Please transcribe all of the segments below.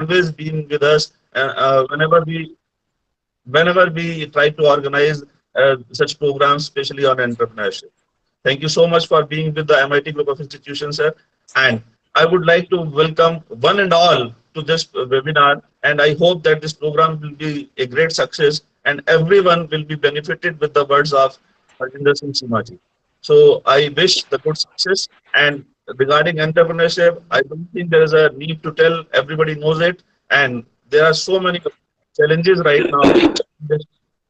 always been with us whenever we try to organize such programs, especially on entrepreneurship. Thank you so much for being with the MIT Group of Institutions, sir. And I would like to welcome one and all to this webinar. And I hope that this program will be a great success and everyone will be benefited with the words of Harjinder Singh Simaji. So I wish the good success. And regarding entrepreneurship, I don't think there is a need to tell. Everybody knows it. And there are so many challenges right now.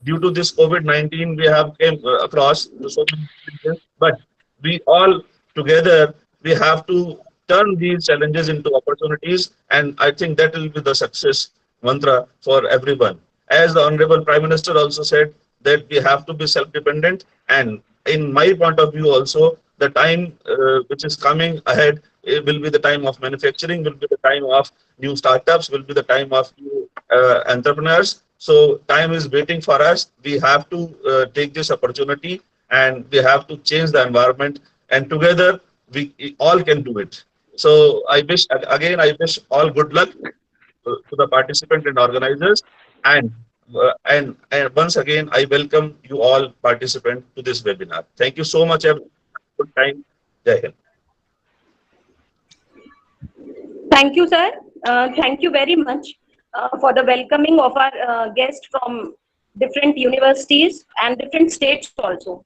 Due to this COVID-19, we have came across so many challenges, but we all together, we have to turn these challenges into opportunities, and I think that will be the success mantra for everyone. As the Honorable Prime Minister also said, that we have to be self-dependent, and in my point of view also, the time which is coming ahead, it will be the time of manufacturing, will be the time of new startups, will be the time of new entrepreneurs. So time is waiting for us. We have to take this opportunity, and we have to change the environment, and together we all can do it. So I wish, again, I wish all good luck to the participant and organizers, and and once again I welcome you all participant to this webinar. Thank you so much, everyone. Good time. Jai Hind. Thank you, sir. Thank you very much for the welcoming of our guests from different universities and different states also.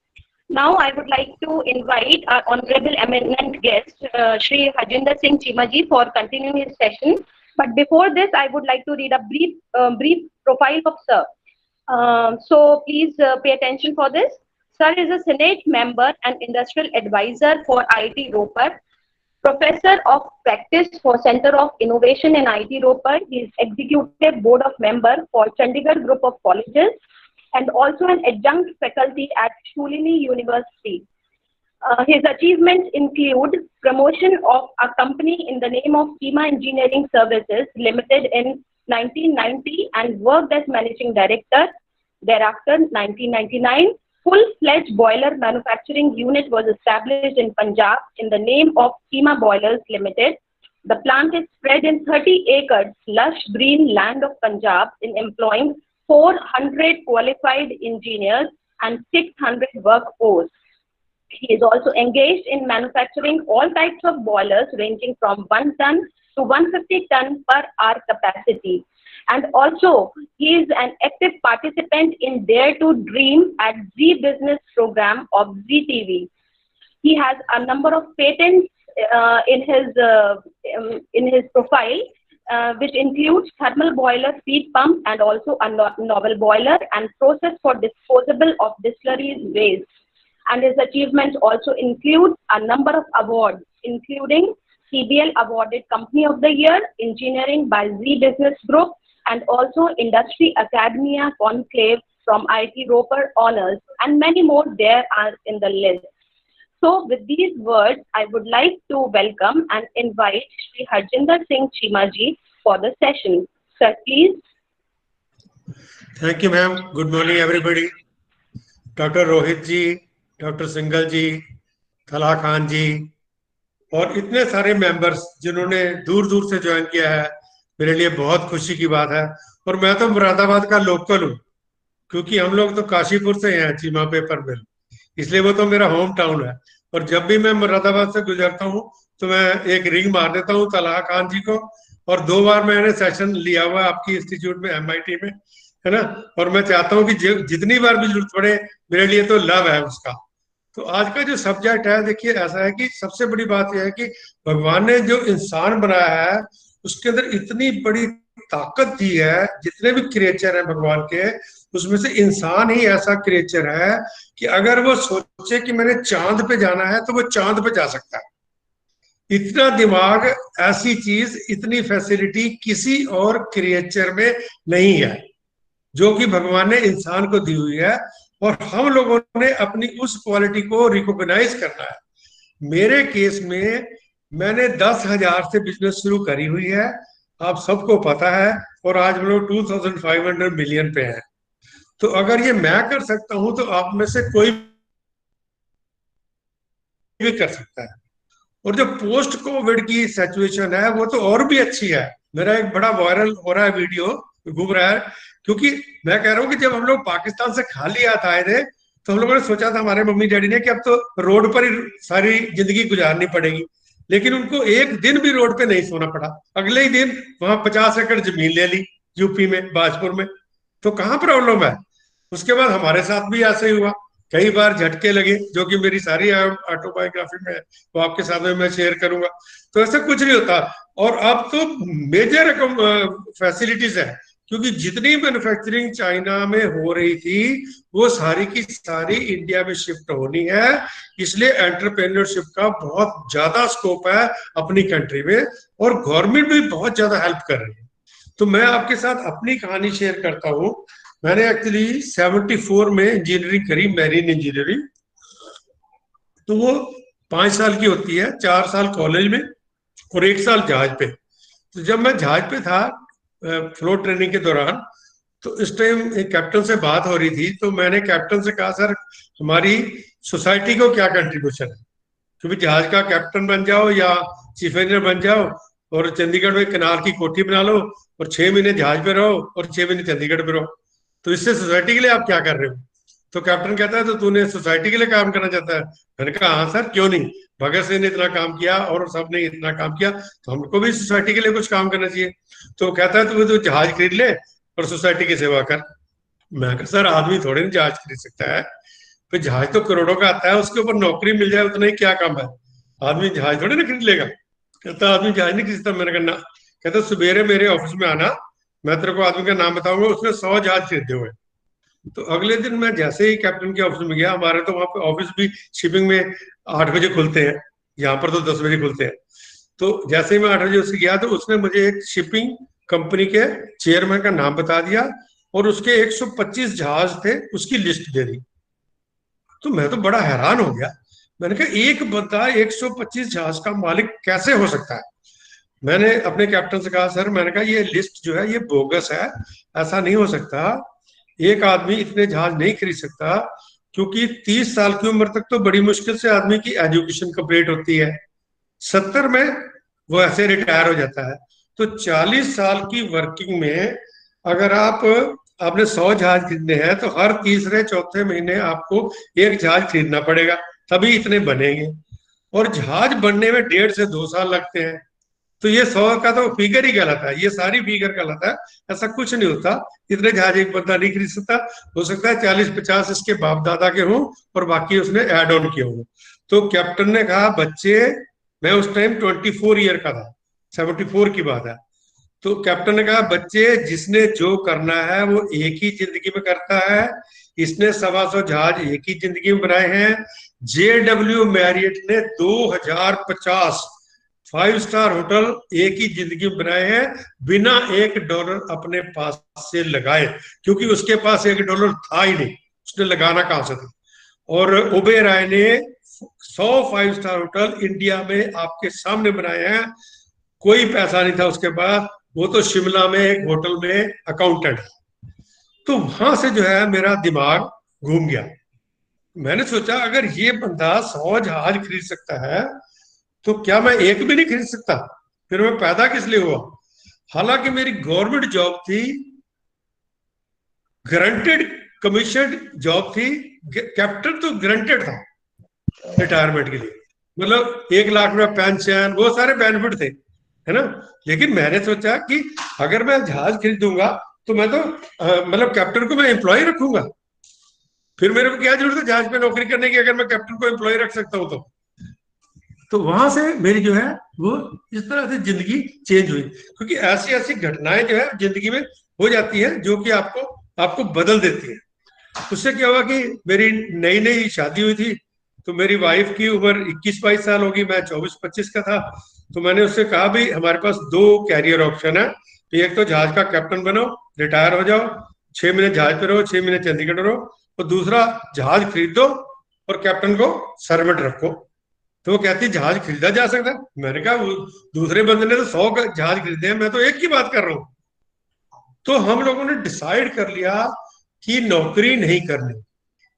Now, I would like to invite our honorable eminent guest, Shri Harjinder Singh Chimaji, for continuing his session. But before this, I would like to read a brief profile of sir. So please pay attention for this. Sir is a Senate member and industrial advisor for IIT Ropar, Professor of Practice for Center of Innovation in IIT Ropar. He is Executive Board of Member for Chandigarh Group of Colleges and also an adjunct faculty at Shulini University. His achievements include promotion of a company in the name of Kima Engineering Services Limited in 1990 and worked as Managing Director. Thereafter, 1999, full-fledged boiler manufacturing unit was established in Punjab in the name of Kima Boilers Limited. The plant is spread in 30 acres lush green land of Punjab in employing 400 qualified engineers and 600 workforce. He is also engaged in manufacturing all types of boilers ranging from 1 ton to 150 ton per hour capacity. And also, he is an active participant in Dare to Dream at Z Business program of ZTV. He has a number of patents in his profile, which includes thermal boiler, feed pump, and also a novel boiler and process for disposable of distilleries waste. And his achievements also include a number of awards, including CBL awarded Company of the Year, Engineering by Z Business Group, and also Industry Academia Conclave from IIT Ropar Honors, and many more there are in the list. So with these words, I would like to welcome and invite Shri Harjinder Singh Chimaji for the session. Sir, please. Thank you, ma'am. Good morning, everybody. Dr. Rohit ji, Dr. Singhal ji, Thala Khan ji, और इतने सारे members जिन्होंने दूर दूर से join किया है, मेरे लिए बहुत खुशी की बात है। और मैं तो मुरादाबाद का लोकल हूँ, क्योंकि हम लोग तो काशीपुर से हैं, चीमा पेपर मिल, इसलिए वो तो मेरा होम टाउन है। और जब भी मैं मुरादाबाद से गुजरता हूँ तो मैं एक रिंग मार देता हूँ तलहा खान जी को, और 2 बार मैंने सेशन लिया हुआ है आपकी इंस्टीट्यूट में, MIT में, है ना। और मैं चाहता हूँ कि जितनी बार भी जरूरत पड़े, मेरे लिए तो लव है उसका। तो आज का जो सब्जेक्ट है, देखिए ऐसा है कि सबसे बड़ी बात यह है कि भगवान ने जो इंसान बनाया है उसके अंदर इतनी बड़ी ताकत दी है। जितने भी क्रिएचर हैं भगवान के, उसमें से इंसान ही ऐसा क्रिएचर है कि अगर वो सोचे कि मैंने चांद पे जाना है तो वो चांद पे जा सकता है। इतना दिमाग, ऐसी चीज, इतनी फैसिलिटी किसी और क्रिएचर में नहीं है, जो कि भगवान ने इंसान को दी हुई है। और हम लोगों ने अपनी उस क्वालिटी को रिकॉग्नाइज करना है। मेरे केस में मैंने 10,000 से बिजनेस शुरू करी हुई है, आप सबको पता है, और आज हम लोग 2500 मिलियन पे हैं। तो अगर ये मैं कर सकता हूं तो आप में से कोई भी कर सकता है। और जो पोस्ट कोविड की सिचुएशन है वो तो और भी अच्छी है, मेरा एक बड़ा वायरल हो रहा है वीडियो, घूम रहा है, क्योंकि मैं कह रहा हूँ कि जब हम लोग पाकिस्तान से खाली हाथ आए थे तो हम लोगों ने सोचा था, हमारे मम्मी डैडी ने, कि अब तो रोड पर ही सारी जिंदगी गुजारनी पड़ेगी। लेकिन उनको एक दिन भी रोड पे नहीं सोना पड़ा। अगले ही दिन वहां 50 एकड़ जमीन ले ली, यूपी में, बाजपुर में। तो कहाँ प्रॉब्लम है? उसके बाद हमारे साथ भी ऐसे ही हुआ, कई बार झटके लगे, जो कि मेरी सारी ऑटोबायोग्राफी में है, वो आपके साथ में मैं शेयर करूंगा। तो ऐसा कुछ नहीं होता। और अब तो मेजर फैसिलिटीज है, क्योंकि जितनी मैन्युफैक्चरिंग चाइना में हो रही थी वो सारी की सारी इंडिया में शिफ्ट होनी है। इसलिए एंटरप्रेन्योरशिप का बहुत ज्यादा स्कोप है अपनी कंट्री में, और गवर्नमेंट भी बहुत ज्यादा हेल्प कर रही है। तो मैं आपके साथ अपनी कहानी शेयर करता हूँ। मैंने एक्चुअली 74 में इंजीनियरिंग करी, मैरीन इंजीनियरिंग। तो वो 5 साल की होती है, 4 साल कॉलेज में और 1 साल जहाज पे। तो जब मैं जहाज पे था फ्लोट ट्रेनिंग के दौरान, तो इस टाइम एक कैप्टन से बात हो रही थी। तो मैंने कैप्टन से कहा, सर हमारी सोसाइटी को क्या कंट्रीब्यूशन है? क्योंकि जहाज का कैप्टन बन जाओ या चीफ इंजीनियर बन जाओ और चंडीगढ़ में किनार की कोठी बना लो और 6 महीने जहाज पे रहो और 6 महीने चंडीगढ़ पे रहो, तो इससे सोसाइटी के लिए आप क्या कर रहे हो? तो कैप्टन कहता है, तो तूने सोसाइटी के लिए काम करना चाहता है? मैंने कहा हाँ सर, क्यों नहीं, भगत सिंह ने इतना काम किया और सबने इतना काम किया, तो हमको भी सोसाइटी के लिए कुछ काम करना चाहिए। तो कहता है, तो जहाज खरीद ले और सोसाइटी की सेवा कर। मैं कहा, सर आदमी थोड़े ना जहाज खरीद सकता है, फिर जहाज तो करोड़ों का आता है, उसके ऊपर नौकरी मिल जाए उतना ही क्या काम है, आदमी जहाज थोड़े ना खरीद लेगा। कहता आदमी जहाज नहीं खरीदता। मैंने कहा ना। कहता सवेरे मेरे ऑफिस में आना, मैं तेरे को आदमी का नाम बताऊंगा, उसने 100 जहाज खरीदे हुए। तो अगले दिन मैं जैसे ही कैप्टन के ऑफिस में गया, हमारे तो वहां पे ऑफिस भी शिपिंग में 8 बजे खुलते हैं, यहाँ पर तो 10 बजे खुलते हैं। तो जैसे ही मैं 8 बजे उससे गया, तो उसने मुझे एक शिपिंग कंपनी के चेयरमैन का नाम बता दिया और उसके 125 जहाज थे उसकी लिस्ट दे दी। तो मैं तो बड़ा हैरान हो गया। मैंने कहा एक बंदा 125 जहाज का मालिक कैसे हो सकता है? मैंने अपने कैप्टन से कहा, सर मैंने कहा ये लिस्ट जो है ये बोगस है, ऐसा नहीं हो सकता, एक आदमी इतने जहाज नहीं खरीद सकता, क्योंकि 30 साल की उम्र तक तो बड़ी मुश्किल से आदमी की एजुकेशन कंप्लीट होती है, 70 में वो ऐसे रिटायर हो जाता है। तो 40 साल की वर्किंग में अगर आपने 100 जहाज खरीदने हैं, तो हर तीसरे चौथे महीने आपको एक जहाज खरीदना पड़ेगा, तभी इतने बनेंगे। और जहाज बनने में 1.5 से 2 साल लगते हैं। तो ये 100 का तो फिगर ही गलत है, ये सारी फिगर गलत है। ऐसा कुछ नहीं होता, इतने जहाज एक बंदा नहीं खरीद सकता। हो सकता है 40-50 इसके बाप दादा के हों और बाकी उसने एड ऑन किए हों। तो कैप्टन ने कहा, बच्चे, मैं उस टाइम 24 ईयर का था, 74 की बात है। तो कैप्टन ने कहा, बच्चे, जिसने जो करना है वो एक ही जिंदगी में करता है। इसने 125 जहाज एक ही जिंदगी में बनाए हैं। JW मैरियट ने 2050 5 स्टार होटल एक ही जिंदगी में बनाए हैं, बिना $1 अपने पास से लगाए, क्योंकि उसके पास $1 था ही नहीं, उसने लगाना कहां से था। और ओबेरॉय ने 100 5 स्टार होटल इंडिया में आपके सामने बनाए हैं, कोई पैसा नहीं था उसके पास, वो तो शिमला में एक होटल में अकाउंटेंट। तो वहां से जो है मेरा दिमाग घूम गया। मैंने सोचा, अगर ये बंदा 100 जहाज खरीद सकता है, तो क्या मैं एक भी नहीं खरीद सकता? फिर मैं पैदा किस लिए हुआ? हालांकि मेरी गवर्नमेंट जॉब थी, ग्रंटेड कमीशन जॉब थी, कैप्टन तो ग्रंटेड था रिटायरमेंट के लिए, मतलब 1 लाख रुपया पेंशन, वो सारे बेनिफिट थे, है ना। लेकिन मैंने सोचा कि अगर मैं जहाज खरीदूंगा तो मैं तो मतलब कैप्टन को मैं एम्प्लॉय रखूंगा, फिर मेरे को क्या जरूरत है जहाज पे नौकरी करने की, अगर मैं कैप्टन को एम्प्लॉय रख सकता हूं तो वहां से मेरी जो है वो इस तरह से जिंदगी चेंज हुई। क्योंकि ऐसी ऐसी घटनाएं जो है जिंदगी में हो जाती है, जो कि आपको आपको बदल देती है। उससे क्या हुआ कि मेरी नई नई शादी हुई थी, तो मेरी वाइफ की उम्र 21-22 साल होगी, मैं 24-25 का था। तो मैंने उससे कहा, भाई हमारे पास 2 कैरियर ऑप्शन है, एक तो जहाज का कैप्टन बनो, रिटायर हो जाओ, 6 महीने जहाज पे रहो, 6 महीने चंडीगढ़ रहो, और दूसरा जहाज खरीद दो और कैप्टन को सर्वेंट रखो। तो वो कहती, जहाज खरीदा जा सकता है? मैंने कहा, वो दूसरे बंदे ने तो 100 जहाज खरीदे हैं, मैं तो एक की बात कर रहा हूँ। तो हम लोगों ने डिसाइड कर लिया कि नौकरी नहीं करनी।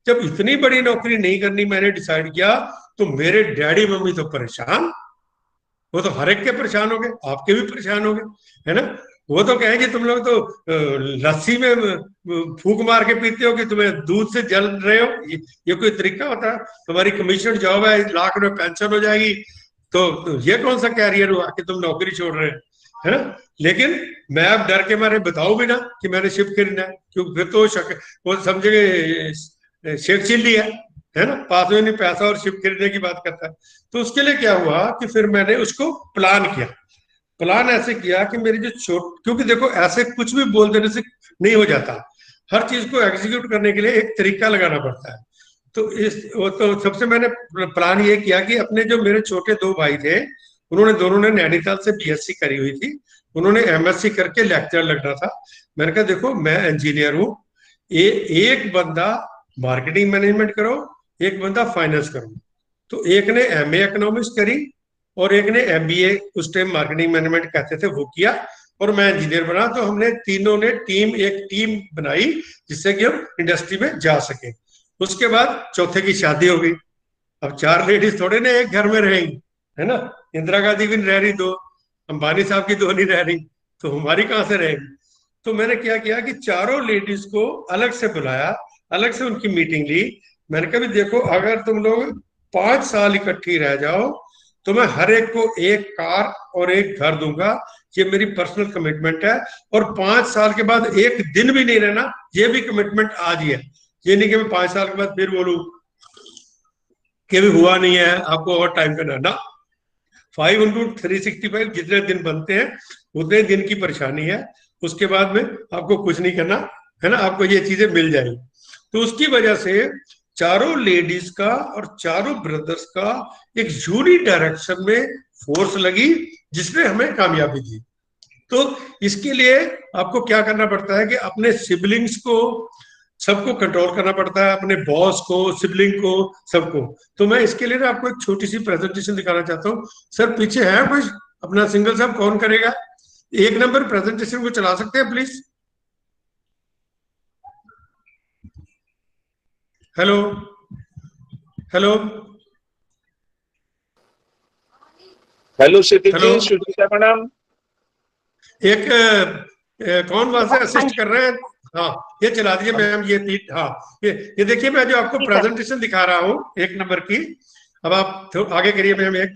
जब इतनी बड़ी नौकरी नहीं करनी मैंने डिसाइड किया, तो मेरे डैडी मम्मी तो परेशान। वो तो हर एक के परेशान हो गए, आपके भी परेशान हो गए, है ना। वो तो कहेंगे तुम लोग तो लस्सी में फूंक मार के पीते हो कि तुम्हें दूध से जल रहे हो, ये कोई तरीका होता है? तुम्हारी कमीशन जॉब है, लाख रुपए पेंशन हो जाएगी, तो ये कौन सा कैरियर हुआ कि तुम नौकरी छोड़ रहे हैं, है ना। लेकिन मैं अब डर के मारे बताऊं भी ना कि मैंने शिप खरीदना है, क्योंकि फिर तो वो समझेंगे शेख चिल्ली है ना, पास में नहीं पैसा और शिप खरीदने की बात करता है। तो उसके लिए क्या हुआ कि फिर मैंने उसको प्लान किया। प्लान ऐसे किया कि मेरी जो क्योंकि देखो ऐसे कुछ भी बोल देने से नहीं हो जाता, हर चीज को एग्जीक्यूट करने के लिए एक तरीका लगाना पड़ता है। तो सबसे मैंने प्लान ये किया कि अपने जो मेरे छोटे दो भाई थे, उन्होंने दोनों ने नैनीताल से बीएससी करी हुई थी, उन्होंने एमएससी करके लेक्चर लगना था। मैंने कहा देखो मैं इंजीनियर हूँ, एक बंदा मार्केटिंग मैनेजमेंट करो, एक बंदा फाइनेंस करो। तो एक ने एमए इकोनॉमिक्स करी और एक ने एमबीए, उस टाइम मार्केटिंग मैनेजमेंट कहते थे, वो किया, और मैं इंजीनियर बना। तो हमने तीनों ने एक टीम बनाई जिससे कि हम इंडस्ट्री में जा सके। उसके बाद चौथे की शादी हो गई। अब चार लेडीज थोड़े ना एक घर में रहेंगी, है ना। इंदिरा गांधी भी नहीं रह रही दो, अंबानी साहब की दो नहीं रह रही, तो हमारी कहाँ से रहेगी। तो मैंने क्या किया कि चारों लेडीज को अलग से बुलाया, अलग से उनकी मीटिंग ली। मैंने कहा भी देखो अगर तुम लोग 5 साल इकट्ठी रह जाओ तो मैं हर एक को एक कार और एक घर दूंगा, ये मेरी पर्सनल कमिटमेंट है। और 5 साल के बाद एक दिन भी नहीं रहना, ये भी कमिटमेंट आज ही है। ये नहीं कि मैं 5 साल के बाद फिर बोलूं कि भी हुआ नहीं है, आपको और टाइम करना ना। 5 into 365 जितने दिन बनते हैं उतने दिन की परेशानी है, उसके बाद में आपको कुछ नहीं करना, है ना, आपको ये चीजें मिल जाएगी। तो उसकी वजह से चारों लेडीज का और चारों ब्रदर्स का एक यूनिक डायरेक्शन में फोर्स लगी, जिसने हमें कामयाबी दी। तो इसके लिए आपको क्या करना पड़ता है कि अपने सिबलिंग्स को सबको कंट्रोल करना पड़ता है, अपने बॉस को, सिबलिंग को, सबको। तो मैं इसके लिए ना आपको एक छोटी सी प्रेजेंटेशन दिखाना चाहता हूँ। सर पीछे है कुछ अपना सिंगल साहब, कौन करेगा? 1 नंबर प्रेजेंटेशन को चला सकते हैं please? Hello hello hello Kshitij hello. जी, सुचिता मैडम। एक कौन वहां से असिस्ट कर रहे हैं? हाँ ये चला दीजिए मैम, ये हाँ ये देखिए, मैं जो आपको जी सर। प्रेजेंटेशन दिखा रहा हूँ 1 नंबर की। अब आप आगे करिए मैम, एक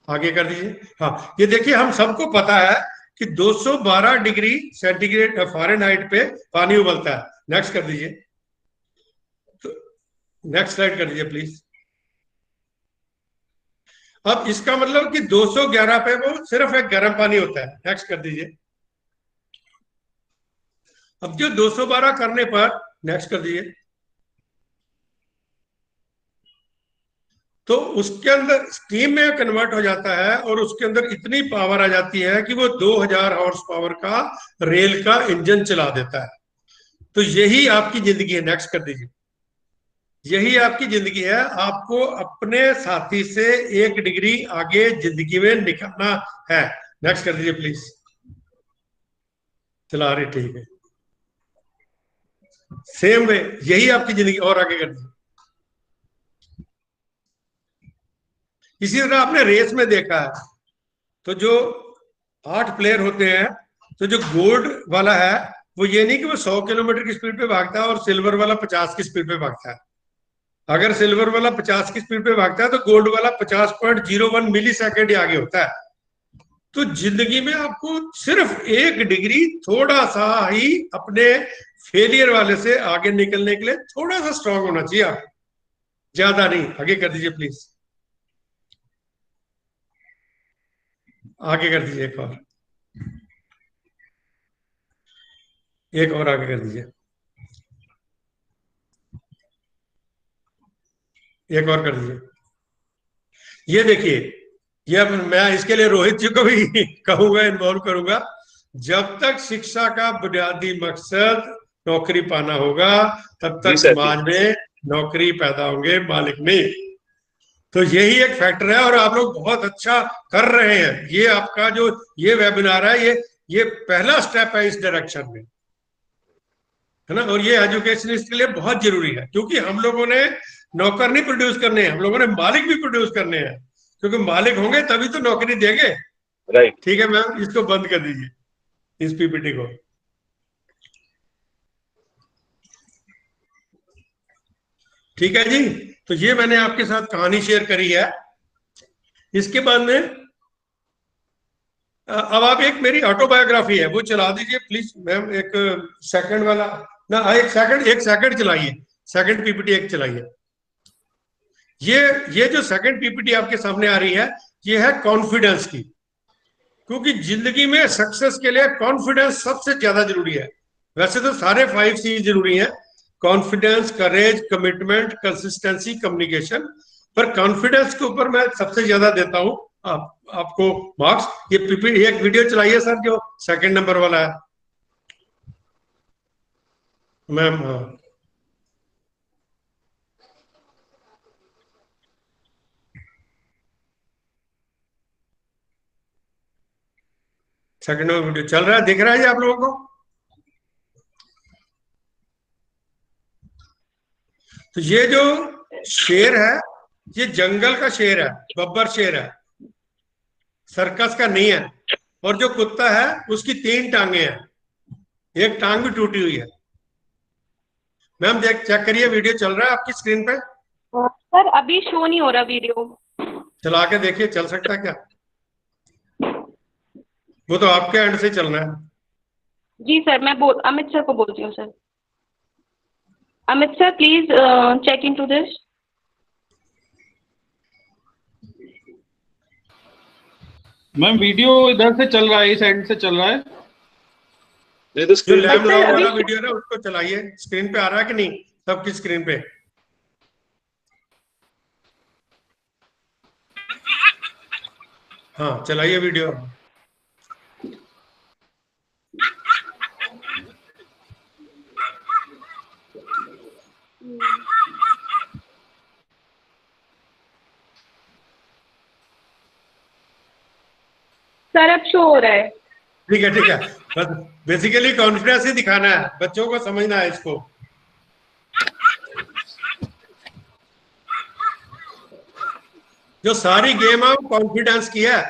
आगे कर दीजिए। हाँ ये देखिए, हम सबको पता है कि 212 डिग्री सेंटीग्रेड फ़ारेनहाइट पे पानी उबलता है। नेक्स्ट कर दीजिए, तो नेक्स्ट स्लाइड कर दीजिए प्लीज। अब इसका मतलब कि 211 पे वो सिर्फ एक गर्म पानी होता है। नेक्स्ट कर दीजिए। अब जो 212 करने पर, नेक्स्ट कर दीजिए, तो उसके अंदर स्टीम में कन्वर्ट हो जाता है और उसके अंदर इतनी पावर आ जाती है कि वो 2000 हॉर्स पावर का रेल का इंजन चला देता है। तो यही आपकी जिंदगी है। नेक्स्ट कर दीजिए। यही आपकी जिंदगी है, आपको अपने साथी से 1 डिग्री आगे जिंदगी में निकलना है। नेक्स्ट कर दीजिए प्लीज। चला रही, ठीक है। सेम वे, यही आपकी जिंदगी, और आगे कर दीजिए। इसी तरह आपने रेस में देखा है, तो जो 8 प्लेयर होते हैं, तो जो गोल्ड वाला है वो ये नहीं कि वो 100 किलोमीटर की स्पीड पे भागता है और सिल्वर वाला 50 की स्पीड पे भागता है। अगर सिल्वर वाला 50 की स्पीड पे भागता है तो गोल्ड वाला 50.01 मिली सेकेंड आगे होता है। तो जिंदगी में आपको सिर्फ 1 डिग्री थोड़ा सा ही अपने फेलियर वाले से आगे निकलने के लिए थोड़ा सा स्ट्रांग होना चाहिए आप, ज्यादा नहीं। आगे कर दीजिए प्लीज, आगे कर दीजिए, एक और आगे कर दीजिए, एक और कर दीजिए। ये देखिए, ये अब मैं इसके लिए रोहित जी को भी कहूंगा, इन्वॉल्व करूंगा। जब तक शिक्षा का बुनियादी मकसद नौकरी पाना होगा, तब जी तक सर जी। समाज में नौकरी पैदा होंगे, मालिक नहीं। तो यही एक फैक्टर है, और आप लोग बहुत अच्छा कर रहे हैं। ये आपका जो ये वेबिनार है, ये पहला स्टेप है इस डायरेक्शन में, है ना। और ये एजुकेशनिस्ट के लिए बहुत जरूरी है, क्योंकि हम लोगों ने नौकर नहीं प्रोड्यूस करने हैं, हम लोगों ने मालिक भी प्रोड्यूस करने हैं। क्योंकि मालिक होंगे तभी तो नौकरी देंगे। राइट। ठीक है मैम, इसको बंद कर दीजिए, इस पीपीटी को। ठीक है जी, तो ये मैंने आपके साथ कहानी शेयर करी है। इसके बाद में अब आप एक मेरी ऑटोबायोग्राफी है वो चला दीजिए प्लीज मैम, एक सेकंड वाला ना, एक सेकंड चलाइए, सेकंड पीपीटी एक चलाइए। ये जो सेकंड पीपीटी आपके सामने आ रही है, ये है कॉन्फिडेंस की, क्योंकि जिंदगी में सक्सेस के लिए कॉन्फिडेंस सबसे ज्यादा जरूरी है। वैसे तो सारे 5 C जरूरी हैं, कॉन्फिडेंस, करेज, कमिटमेंट, कंसिस्टेंसी, कम्युनिकेशन, पर कॉन्फिडेंस के ऊपर मैं सबसे ज्यादा देता हूं आपको मार्क्स। ये पीपीटी एक वीडियो चलाइए सर, जो सेकंड नंबर वाला है मैम। हाँ, सेकंड नंबर वीडियो चल रहा है, दिख रहा है जी आप लोगों को? तो ये जो शेर है, ये जंगल का शेर है, बब्बर शेर है, सर्कस का नहीं है। और जो कुत्ता है उसकी 3 टांगे हैं, एक टांग भी टूटी हुई है। मैम देख, चेक करिए, वीडियो चल रहा है आपकी स्क्रीन पे? सर अभी शो नहीं हो रहा वीडियो। चला के देखिए, चल सकता है क्या? वो तो आपके एंड से चलना है। जी सर, मैं अमित सर को बोलती हूँ sir. Amit sir please check into this. Ma'am video इधर से चल रहा है, इस एंड से चल रहा है। नहीं तो जो स्क्रीन लैम सर, लॉन्ग अभी वाला वीडियो है ना, उसको चलाइए। स्क्रीन पे आ रहा है कि नहीं सबकी स्क्रीन पे? हाँ, चलाइए वीडियो। सर अब शो हो रहा है। ठीक है, ठीक है, बस बेसिकली कॉन्फिडेंस ही दिखाना है, बच्चों को समझना है इसको। जो सारी गेम है वो कॉन्फिडेंस की है,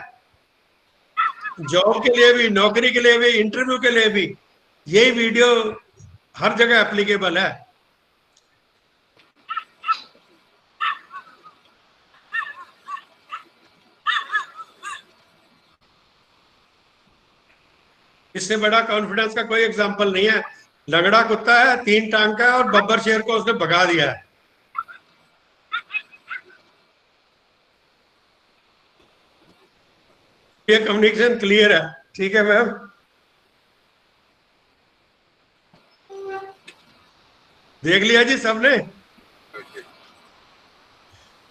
जॉब के लिए भी, नौकरी के लिए भी, इंटरव्यू के लिए भी। यही वीडियो हर जगह एप्लीकेबल है। इससे बड़ा कॉन्फिडेंस का कोई एग्जाम्पल नहीं है। लगड़ा कुत्ता है, 3 टांग का है, और बब्बर शेर को उसने भगा दिया है। ये कम्युनिकेशन क्लियर है? ठीक है मैम। देख लिया जी सबने?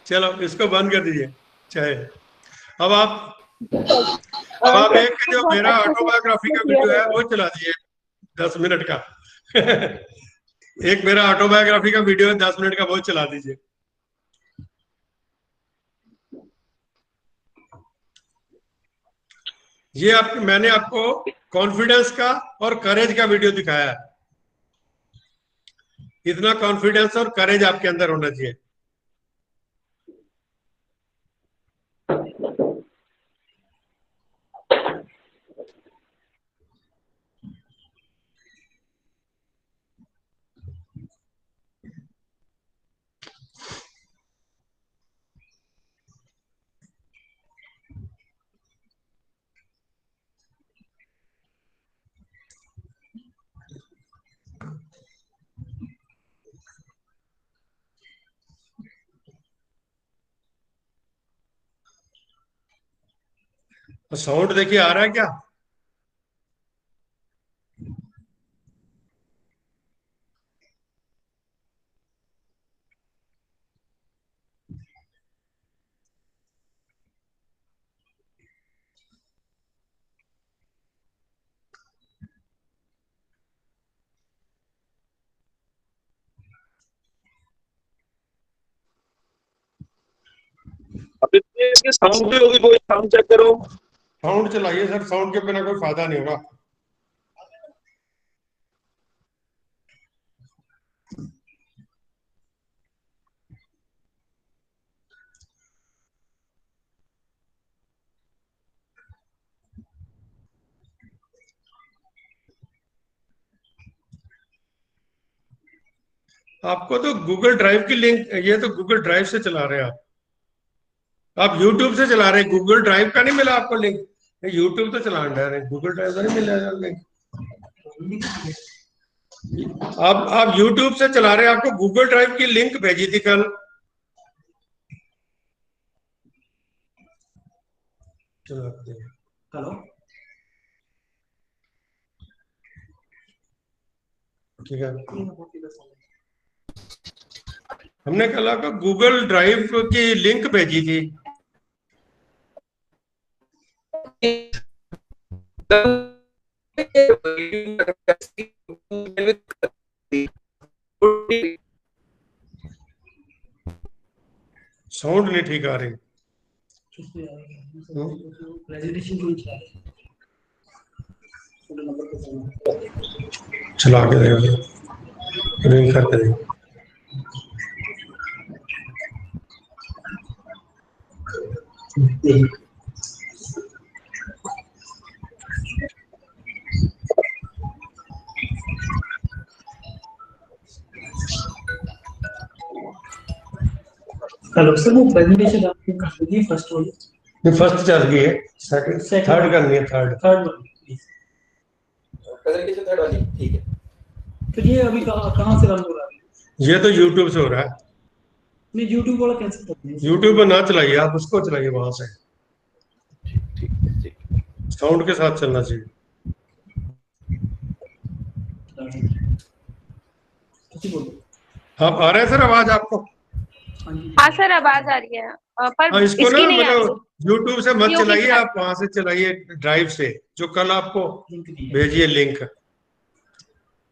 चलो इसको बंद कर दीजिए चाहे। अब आप अब आप सर एक जो बहुत मेरा अच्छे ऑटोबायोग्राफी से का क्लियर वीडियो हो है रहा वो है। चला दीजिए, 10 मिनट का। एक मेरा ऑटोबायोग्राफी का वीडियो है 10 मिनट का, वो चला दीजिए। ये मैंने आपको कॉन्फिडेंस का और करेज का वीडियो दिखाया है। इतना कॉन्फिडेंस और करेज आपके अंदर होना चाहिए। साउंड देखिए आ रहा है क्या? अभी तो इसके साउंड भी होगी, कोई साउंड चेक करो। साउंड चलाइए सर, साउंड के बिना कोई फायदा नहीं होगा। आपको तो गूगल ड्राइव की लिंक, ये तो गूगल ड्राइव से चला रहे हैं आप यूट्यूब से चला रहे हैं, गूगल ड्राइव का नहीं मिला आपको लिंक? यूट्यूब तो चला रहे हैं, गूगल ड्राइव का नहीं मिला लिंक। आप यूट्यूब से चला रहे हैं, आपको गूगल ड्राइव की लिंक भेजी थी कल। हेलो, ठीक है, हमने कल आपको गूगल ड्राइव की लिंक भेजी थी। साउंड नहीं ठीक आ रही। चला के देखो, रिंग करके देखो। हेलो सर, वो प्रेजेंटेशन आपने कर दी फर्स्ट वाली? नहीं, फर्स्ट चल गई है, सेकंड थर्ड करनी है, थर्ड वाली प्रेजेंटेशन थर्ड वाली, ठीक है। तो ये अभी कहाँ से रन हो रहा है? ये तो यूट्यूब से हो रहा है। नहीं, यूट्यूब वाला कैंसिल करते हैं? यूट्यूब पर ना चलाइए, आप उसको चलाइए वहां से, ठीक। साउंड के साथ चलना चाहिए। आप आ रहे हैं सर आवाज आपको? हाँ सर, आवाज आ रही है, पर हाँ, इसको ना इसकी नहीं आ रही। मतलब यूट्यूब से मत YouTube चलाइए, से। आप वहां से चलाइए ड्राइव से, जो कल आपको भेजिए लिंक।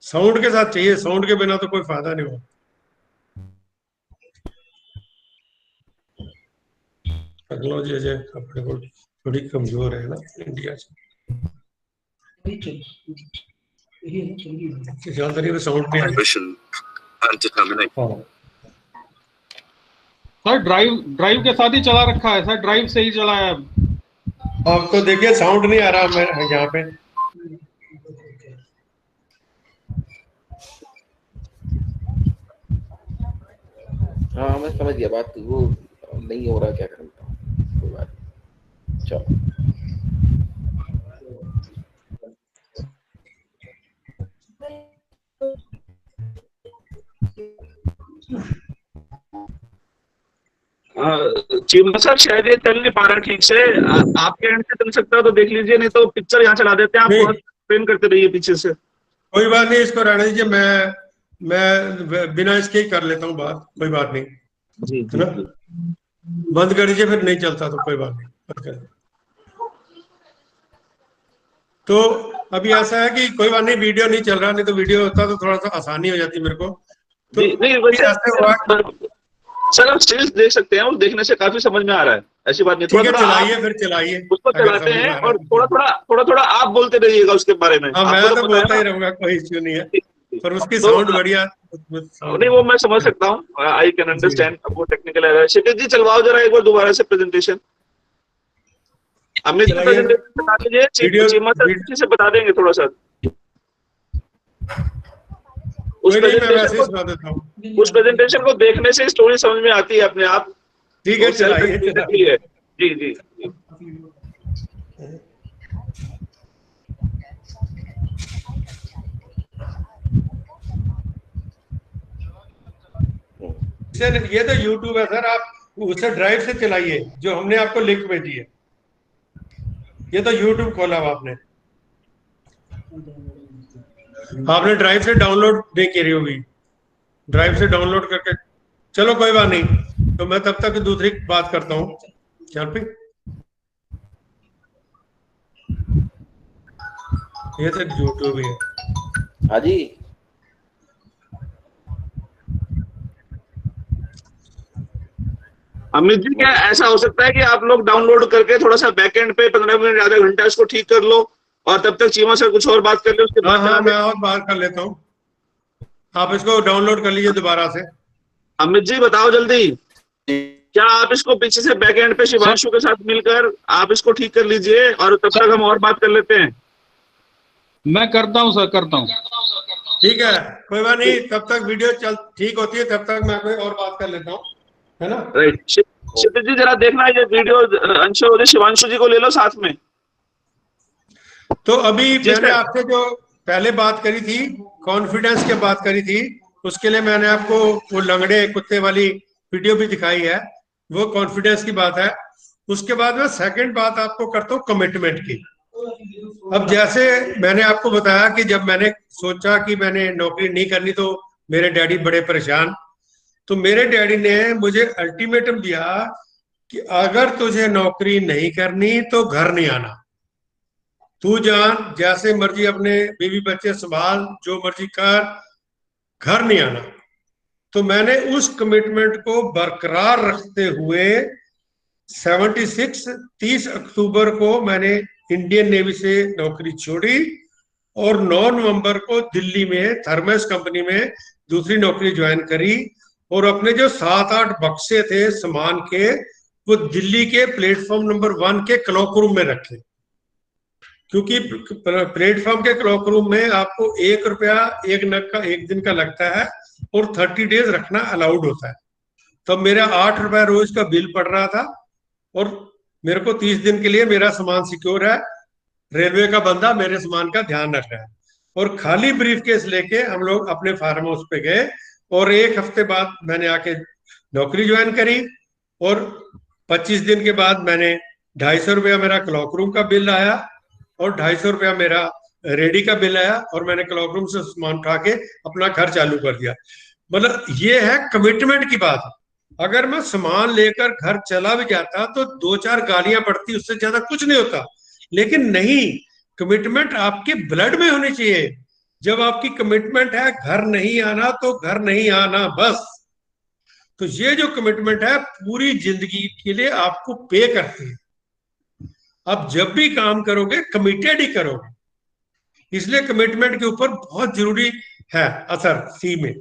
साउंड के साथ चाहिए, साउंड के बिना तो कोई फायदा नहीं होगा। टेक्नोलॉजी अजय अपने को थोड़ी कमजोर है ना इंडिया से, ज्यादा साउंड नहीं हाँ। सर ड्राइव के साथ ही चला रखा है सर, ड्राइव से ही चलाया है। अब तो देखिए साउंड नहीं आ रहा मेरे यहाँ पे। हाँ मैं समझ गया बात, वो नहीं हो रहा, क्या करें, कोई बात नहीं, चलो। चीमा सर शायद ये चल नहीं पा रहा ठीक से, आपके एंड से चल सकता है तो देख लीजिए, नहीं तो पिक्चर यहाँ चला देते हैं, आप ट्रेन करते रहिए पीछे से। कोई बात नहीं, इसको रहने दीजिए, मैं बिना इसके ही कर लेता हूँ बात, कोई बात नहीं। जी है ना, बंद कर दीजिए, फिर नहीं चलता तो कोई बात नहीं, बंद कर दीजिए। तो अभी ऐसा है कि कोई बात नहीं, वीडियो नहीं चल रहा, नहीं तो वीडियो होता तो थोड़ा सा आसानी हो जाती मेरे को। तो नहीं वैसे सर आप स्टिल्स देख सकते हैं, और देखने से काफी समझ में आ रहा है, ऐसी बात नहीं। ठीक है, चलाइए, फिर चलाइए, उसको चलाते हैं और थोड़ा आप बोलते रहिएगा उसके बारे में। हाँ, मैं तो बोलता ही रहूंगा, कोई इश्यू नहीं है, पर उसकी साउंड बढ़िया नहीं, वो मैं समझ सकता हूँ, आई कैन अंडरस्टैंड, वो टेक्निकल एरर है। शिखर जी चलवाओ जरा एक बार दोबारा से प्रेजेंटेशन, हमने प्रेजेंटेशन बता दीजिए, चीमा सर से बता देंगे थोड़ा सा। उस प्रेजेंटेशन को देखने से स्टोरी समझ में आती है अपने आप। ठीक है, चलाइए। जी। ये तो YouTube है सर, आप उसे ड्राइव से चलाइए, जो हमने आपको लिंक भेजी है। ये तो YouTube खोला हुआ आपने ड्राइव से डाउनलोड नहीं करी होगी, ड्राइव से डाउनलोड करके। चलो कोई बात नहीं, तो मैं तब तक दूसरी बात करता हूँ। ये तो YouTube ही है। हाँ जी, अमित जी, क्या ऐसा हो सकता है कि आप लोग डाउनलोड करके थोड़ा सा बैकएंड पे 15 मिनट आधा घंटा इसको ठीक कर लो, और तब तक चीमा सर कुछ और बात कर ले, उसके बाद हाँ, मैं और बात कर लेता हूँ, आप इसको डाउनलोड कर लीजिए दोबारा से। अमित जी बताओ जल्दी, क्या आप इसको पीछे से बैकएंड पे शिवांशु के साथ मिलकर आप इसको ठीक कर लीजिए, और तब तक हम और बात कर लेते हैं। मैं करता हूँ सर, करता हूँ। ठीक है, कोई बात नहीं, तब तक वीडियो चल ठीक होती है, तब तक मैं कोई और बात कर लेता हूँ, है ना। राइट, क्षितिज जी जरा देखना ये वीडियो, अंशु और शिवांशु जी को ले लो साथ में। तो अभी जी मैंने सर। आपसे जो पहले बात करी थी, कॉन्फिडेंस की बात करी थी, उसके लिए मैंने आपको वो लंगड़े कुत्ते वाली वीडियो भी दिखाई है, वो कॉन्फिडेंस की बात है। उसके बाद में सेकंड बात आपको करता हूँ कमिटमेंट की। अब जैसे मैंने आपको बताया कि जब मैंने सोचा कि मैंने नौकरी नहीं करनी तो मेरे डैडी बड़े परेशान, तो मेरे डैडी ने मुझे अल्टीमेटम दिया कि अगर तुझे नौकरी नहीं करनी तो घर नहीं आना, तू जान जैसे मर्जी अपने बीवी बच्चे संभाल, जो मर्जी कर, घर नहीं आना। तो मैंने उस कमिटमेंट को बरकरार रखते हुए 30 अक्टूबर को मैंने इंडियन नेवी से नौकरी छोड़ी और 9 नवंबर को दिल्ली में थर्मस कंपनी में दूसरी नौकरी ज्वाइन करी, और अपने जो 7-8 बक्से थे सामान के, वो दिल्ली के प्लेटफॉर्म नंबर 1 के क्लॉक रूम में रखे, क्योंकि प्लेटफॉर्म के क्लॉक रूम में आपको ₹1 एक नग का एक दिन का लगता है और 30 डेज रखना अलाउड होता है। तो मेरा ₹8 रोज का बिल पड़ रहा था और मेरे को 30 दिन के लिए मेरा सामान सिक्योर है, रेलवे का बंदा मेरे सामान का ध्यान रख रहा है। और खाली ब्रीफकेस लेके हम लोग अपने फार्म हाउस पे गए और 1 हफ्ते बाद मैंने आके नौकरी ज्वाइन करी, और 25 दिन के बाद मैंने ₹250 मेरा क्लॉक रूम का बिल आया और ₹250 मेरा रेडी का बिल आया, और मैंने क्लॉक रूम से सामान उठा के अपना घर चालू कर दिया। मतलब ये है कमिटमेंट की बात। अगर मैं सामान लेकर घर चला भी जाता तो 2-4 गालियां पड़ती, उससे ज्यादा कुछ नहीं होता। लेकिन नहीं, कमिटमेंट आपके ब्लड में होनी चाहिए। जब आपकी कमिटमेंट है घर नहीं आना तो घर नहीं आना बस। तो ये जो कमिटमेंट है पूरी जिंदगी के लिए आपको पे करती है। आप जब भी काम करोगे कमिटेड ही करोगे, इसलिए कमिटमेंट के ऊपर बहुत जरूरी है असर सी में।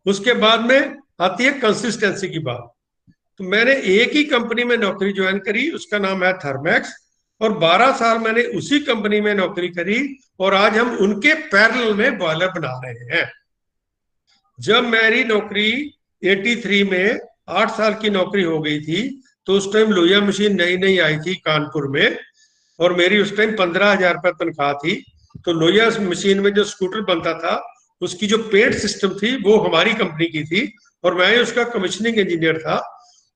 उसके बाद में आती है कंसिस्टेंसी की बात। तो मैंने एक ही कंपनी में नौकरी ज्वाइन करी, उसका नाम है थर्मैक्स, और 12 साल मैंने उसी कंपनी में नौकरी करी, और आज हम उनके पैरेलल में बॉयलर बना रहे हैं। जब मेरी नौकरी 83 में 8 साल की नौकरी हो गई थी, तो उस टाइम लोहिया मशीन नई नई आई थी कानपुर में, और मेरी उस टाइम 15,000 तनख्वाह थी। तो लोहिया मशीन में जो स्कूटर बनता था उसकी जो पेंट सिस्टम थी वो हमारी कंपनी की थी, और मैं उसका कमीशनिंग इंजीनियर था।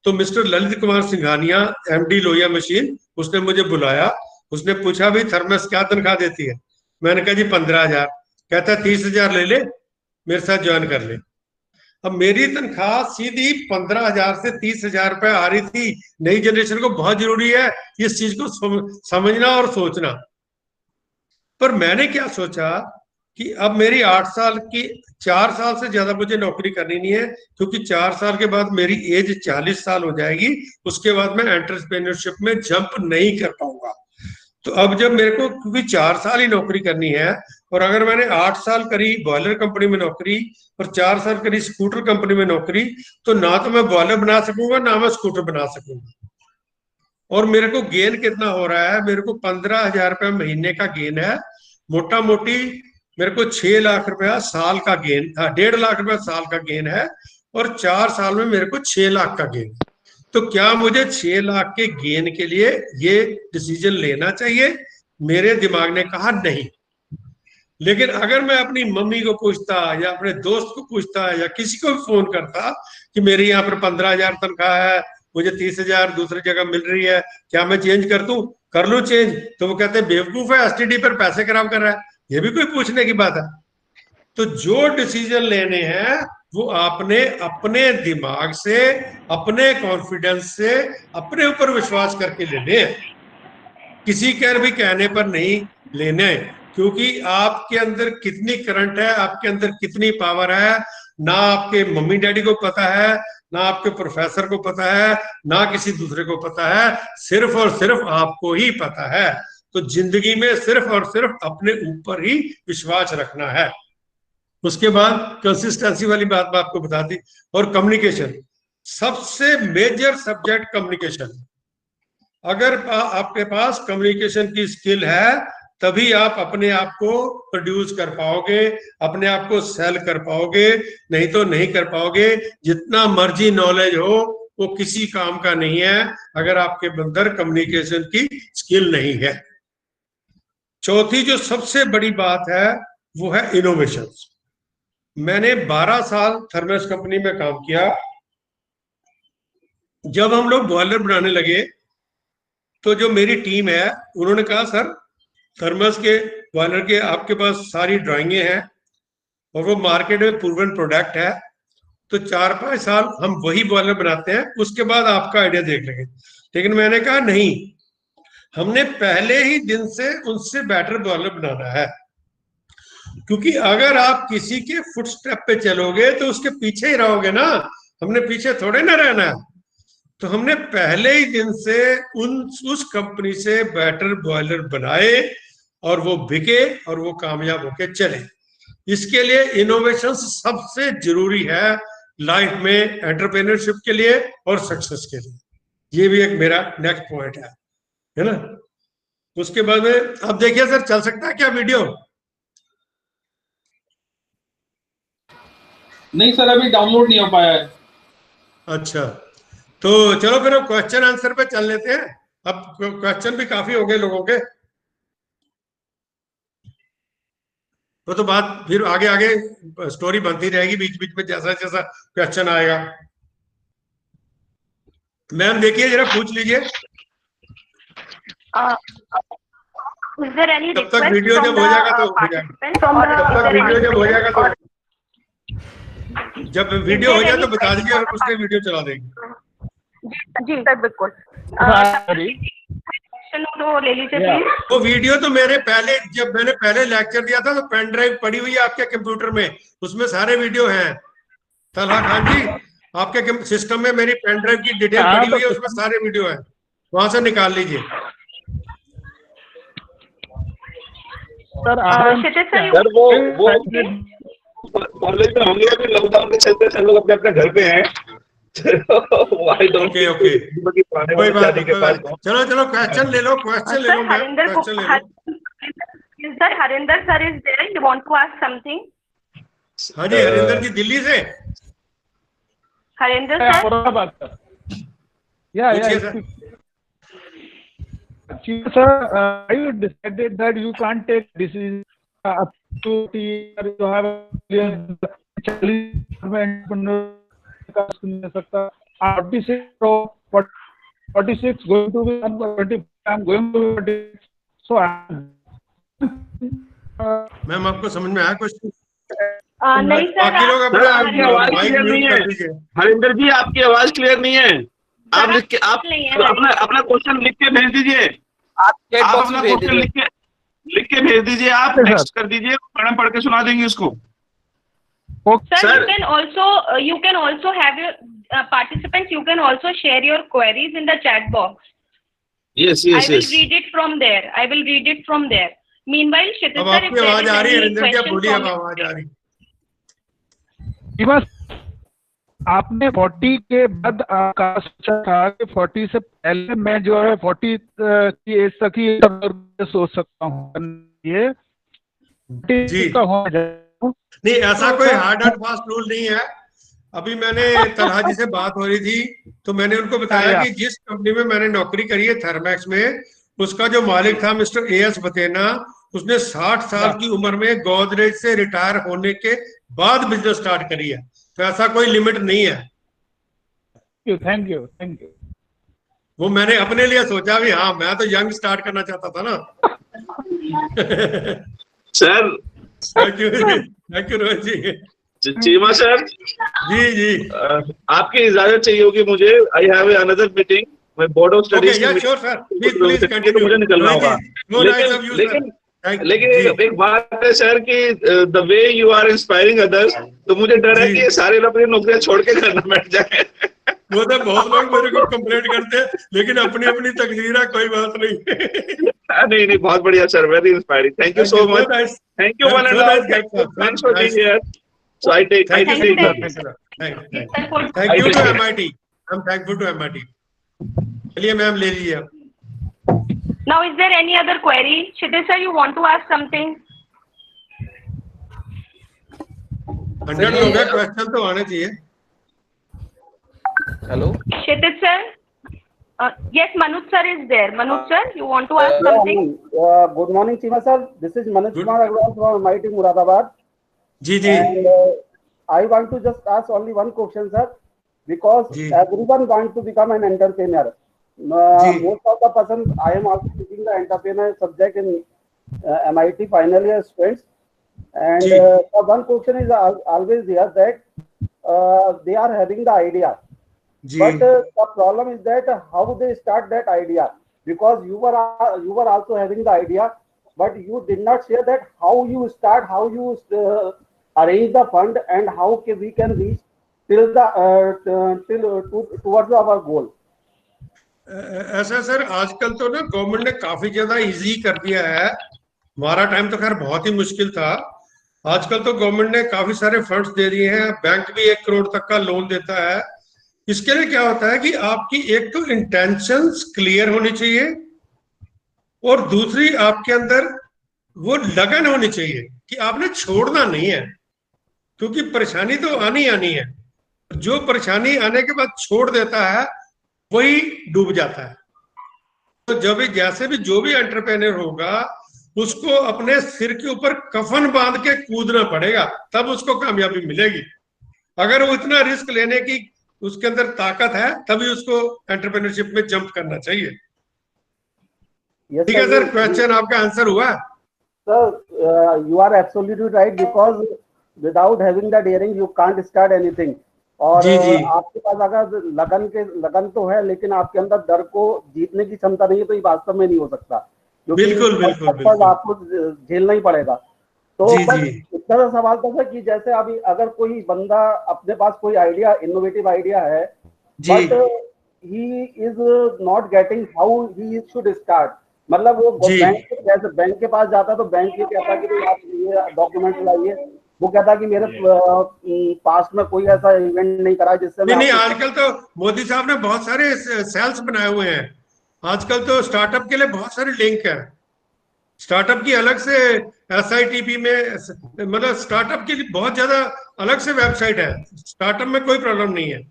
तो mister Lalit Kumar Singhania, MD Lohia machine, उसने मुझे बुलाया, उसने पूछा भाई थर्मस क्या तनख्वाह देती है। मैंने कहा जी 15,000। कहता 30,000 ले ले, मेरे साथ ज्वाइन कर ले। अब मेरी तनख्वाह सीधी 15,000 से 30,000 रुपए आ रही थी। नई जनरेशन को बहुत जरूरी है इस चीज को समझना और सोचना। पर मैंने क्या सोचा कि अब मेरी 8 साल की 4 साल से ज्यादा मुझे नौकरी करनी नहीं है, क्योंकि 4 साल के बाद मेरी एज 40 साल हो जाएगी। उसके बाद मैं एंटरप्रेन्योरशिप में जंप नहीं कर पाऊंगा। तो अब जब मेरे को क्योंकि 4 साल ही नौकरी करनी है, और अगर मैंने 8 साल करी बॉयलर कंपनी में नौकरी और 4 साल करी स्कूटर कंपनी में नौकरी, तो ना तो मैं बॉयलर बना सकूंगा ना मैं स्कूटर बना सकूंगा। और मेरे को गेन कितना हो रहा है, मेरे को 15,000 रुपये महीने का गेन है। मोटा मोटी मेरे को 6 लाख रुपया साल का गेन, 1.5 लाख रुपया साल का गेन है, और 4 साल में मेरे को 6 लाख का गेन। तो क्या मुझे 6 लाख के गेन के लिए ये डिसीजन लेना चाहिए? मेरे दिमाग ने कहा नहीं। लेकिन अगर मैं अपनी मम्मी को पूछता या अपने दोस्त को पूछता या किसी को भी फोन करता कि मेरे यहाँ पर 15,000 तनख्वाह है, मुझे 30,000 दूसरी जगह मिल रही है, क्या मैं चेंज कर दूं, कर लूं चेंज? तो वो कहते हैं बेवकूफ है, एसटीडी पर पैसे खराब कर रहा है। ये भी कोई पूछने की बात है? तो जो डिसीजन लेने हैं वो आपने अपने दिमाग से, अपने कॉन्फिडेंस से, अपने ऊपर विश्वास करके लेने हैं, किसी के भी कहने पर नहीं लेने। क्योंकि आपके अंदर कितनी करंट है, आपके अंदर कितनी पावर है, ना आपके मम्मी डैडी को पता है, ना आपके प्रोफेसर को पता है, ना किसी दूसरे को पता है, सिर्फ और सिर्फ आपको ही पता है। तो जिंदगी में सिर्फ और सिर्फ अपने ऊपर ही विश्वास रखना है। उसके बाद कंसिस्टेंसी वाली बात मैं आपको बता दी। और कम्युनिकेशन, सबसे मेजर सब्जेक्ट कम्युनिकेशन। अगर आपके पास कम्युनिकेशन की स्किल है तभी आप अपने आप को प्रोड्यूस कर पाओगे, अपने आप को सेल कर पाओगे, नहीं तो नहीं कर पाओगे। जितना मर्जी नॉलेज हो वो किसी काम का नहीं है अगर आपके अंदर कम्युनिकेशन की स्किल नहीं है। चौथी जो सबसे बड़ी बात है वो है इनोवेशन। मैंने 12 साल थर्मस कंपनी में काम किया। जब हम लोग बॉयलर बनाने लगे तो जो मेरी टीम है उन्होंने कहा सर थर्मस के बॉयलर के आपके पास सारी ड्राइंगें हैं और वो मार्केट में प्रूवन प्रोडक्ट है, तो 4-5 साल हम वही बॉयलर बनाते हैं, उसके बाद आपका आइडिया देख लेंगे। लेकिन मैंने कहा नहीं, हमने पहले ही दिन से उनसे बेटर बॉयलर बनाना है, क्योंकि अगर आप किसी के फुटस्टेप पे चलोगे तो उसके पीछे ही रहोगे ना, हमने पीछे थोड़े ना रहना है। तो हमने पहले ही दिन से उस कंपनी से बेटर बॉयलर बनाए और वो बिके और वो कामयाब होके चले। इसके लिए इनोवेशन सबसे जरूरी है लाइफ में, एंटरप्रेन्योरशिप के लिए और सक्सेस के लिए। ये भी एक मेरा नेक्स्ट पॉइंट है ना। उसके बाद में अब देखिए सर, चल सकता है क्या वीडियो? नहीं सर, अभी डाउनलोड नहीं हो पाया है। अच्छा, तो चलो फिर अब क्वेश्चन आंसर पे चल लेते हैं। अब क्वेश्चन भी काफी हो गए लोगों के, तो बात फिर आगे आगे स्टोरी बनती रहेगी बीच बीच में जैसा जैसा क्वेश्चन आएगा। मैम देखिए जरा पूछ लीजिए। तब तक वीडियो जब हो जाएगा तो हो जाएगा। जब वीडियो हो जाए तो बता दीजिए और उसके वीडियो चला देंगे। जी सर बिल्कुल। तो ले लीजिए प्लीज। वो वीडियो तो मेरे पहले, जब मैंने पहले लेक्चर दिया था तो पेन ड्राइव पड़ी हुई है आपके कंप्यूटर में, उसमें सारे वीडियो हैं। तलहा खान जी, आपके सिस्टम में मेरी पेन ड्राइव की डिटेल पड़ी हुई है, उसमें सारे वीडियो हैं, वहां से निकाल लीजिए। सर वो कॉलेज में होंगे, अभी लॉकडाउन के चलते सब लोग अपने अपने घर पे हैं। ओके ओके, कोई बात नहीं। चलो चलो क्वेश्चन ले लो, क्वेश्चन ले लो मैम, क्वेश्चन ले लो। Sir Harinder sir is there, you want to ask something? हाँ जी, हरिंदर जी दिल्ली से। Harinder sir, Sir, I decided that you can't take decision up to the year. You have a clear 46 or 46 going to be 20. I'm going to be 46. So ma'am आपको समझ में आया question? नहीं sir, बाकी लोग अपना आपकी आवाज क्लियर नहीं है। हरिंदर जी आपकी आवाज क्लियर नहीं है। आप लिख के आप अपना क्वेश्चन लिख के भेज दीजिए। आप अपना क्वेश्चन लिख के भेज दीजिए, आप टेक्स्ट कर दीजिए, मैडम पढ़ के सुना देंगे उसको। Sir, you can also have your participants. You can also share your queries in the chat box. Yes. I will read it from there. Meanwhile, Kshitij अब sir, आपकी आवाज आ रही है हरिंदर जी, बोलिए। अब आवाज आ रही। बस आपने 40 के बाद कहा सोचा था कि 40 से पहले मैं जो है 40 की एज तक ही सोच सकता हूँ ये जी। का हो जाए। नहीं, ऐसा कोई हार्ड एंड फास्ट रूल नहीं है। अभी मैंने तलहा जी से बात हो रही थी तो मैंने उनको बताया कि जिस कंपनी में मैंने नौकरी करी है थर्मैक्स में, उसका जो मालिक था मिस्टर एएस बतेना, उसने 60 साल की उम्र में गोदरेज से रिटायर होने के बाद बिजनेस स्टार्ट करी है। तो ऐसा कोई लिमिट नहीं है। Thank you. वो मैंने अपने लिए सोचा भी, हाँ मैं तो यंग स्टार्ट करना चाहता था ना। Sir thank you Rohit ji. Cheema sir ji आपकी इजाजत चाहिए होगी मुझे। आई हैव अनदर मीटिंग, मैं बोर्ड ऑफ स्टडीज तो मुझे निकलना होगा। लेकिन एक बात है सर कि the way you are inspiring others, तो मुझे डर है कि ये सारे लोग अपनी नौकरियां छोड़ के घर में बैठ जाए। वो तो बहुत लोग मेरे को कंप्लेंट करते हैं, लेकिन अपनी अपनी तकदीर है, कोई बात नहीं। नहीं बहुत बढ़िया sir, very inspiring. Thank you so much. Thank you one and all, thanks for being here. So I take thank you to MIT. I am thankful to MIT. चलिए मैम ले लीजिए आप। Now, is there any other query? Kshitij sir, you want to ask something? 100 हो गया, question तो आने चाहिए। Hello Kshitij sir? Yes, Manoj sir is there. Manoj sir, you want to ask something? Good morning, Chima sir. This is Manoj Good. Kumar Agrawal from MIT Muradabad. जी जी And I want to just ask only one question, sir, because जी। everyone wants to become an entrepreneur. जी। Most of the person, I am also taking the entrepreneur subject in MIT final year students. And जी। the one question is always there that they are having the idea. जी But the problem is that how they start that idea, because you were also having the idea, but you did not share that how you start, how you arrange the fund, and how we can reach till towards our goal. ऐसा sir आजकल तो ना government ने काफी ज्यादा easy कर दिया है। हमारा टाइम तो खैर बहुत ही मुश्किल था। आजकल तो गवर्नमेंट ने काफी सारे फंड्स दे दिए हैं, बैंक भी 1 करोड़ तक का लोन देता है। इसके लिए क्या होता है कि आपकी एक तो इंटेंशंस क्लियर होनी चाहिए और दूसरी आपके अंदर वो लगन होनी चाहिए कि आपने छोड़ना नहीं है, क्योंकि परेशानी तो आनी आनी है। जो परेशानी आने के बाद छोड़ देता है वही डूब जाता है। तो जब भी जैसे भी जो भी एंटरप्रेन्योर होगा उसको अपने सिर के ऊपर कफन बांध के कूदना पड़ेगा, तब उसको कामयाबी मिलेगी। अगर वो इतना रिस्क लेने की उसके अंदर ताकत है तभी उसको एंटरप्रेन्योरशिप में जंप करना चाहिए। Yes, ठीक है सर, क्वेश्चन आपका आंसर हुआ। Sir, you are absolutely right, because without having the daring you can't start anything. और जी, जी। आपके पास अगर लगन तो है, लेकिन आपके अंदर डर को जीतने की क्षमता नहीं है, तो ये वास्तव में नहीं हो सकता, क्योंकि बिल्कुल, बिल्कुल, बिल्कुल। आपको झेलना ही पड़ेगा। तो जी, बस जी। इतना सा सवाल था सर कि जैसे अभी अगर कोई बंदा अपने पास कोई आइडिया, इनोवेटिव आइडिया है, जी। But he is not getting how he should start, मतलब वो जी। बैंक के पास जाता है तो बैंक ये कहता कि आप ये डॉक्यूमेंट लाइए, वो कहता कि मेरे पास्ट में कोई ऐसा इवेंट नहीं करा जिससे नहीं, आजकल तो मोदी साहब ने बहुत सारे सेल्स बनाए हुए हैं। आजकल तो स्टार्टअप के लिए बहुत सारे लिंक है। स्टार्टअप की अलग से SITP में, मतलब स्टार्टअप के लिए बहुत ज्यादा अलग से वेबसाइट है। स्टार्टअप में कोई प्रॉब्लम नहीं है।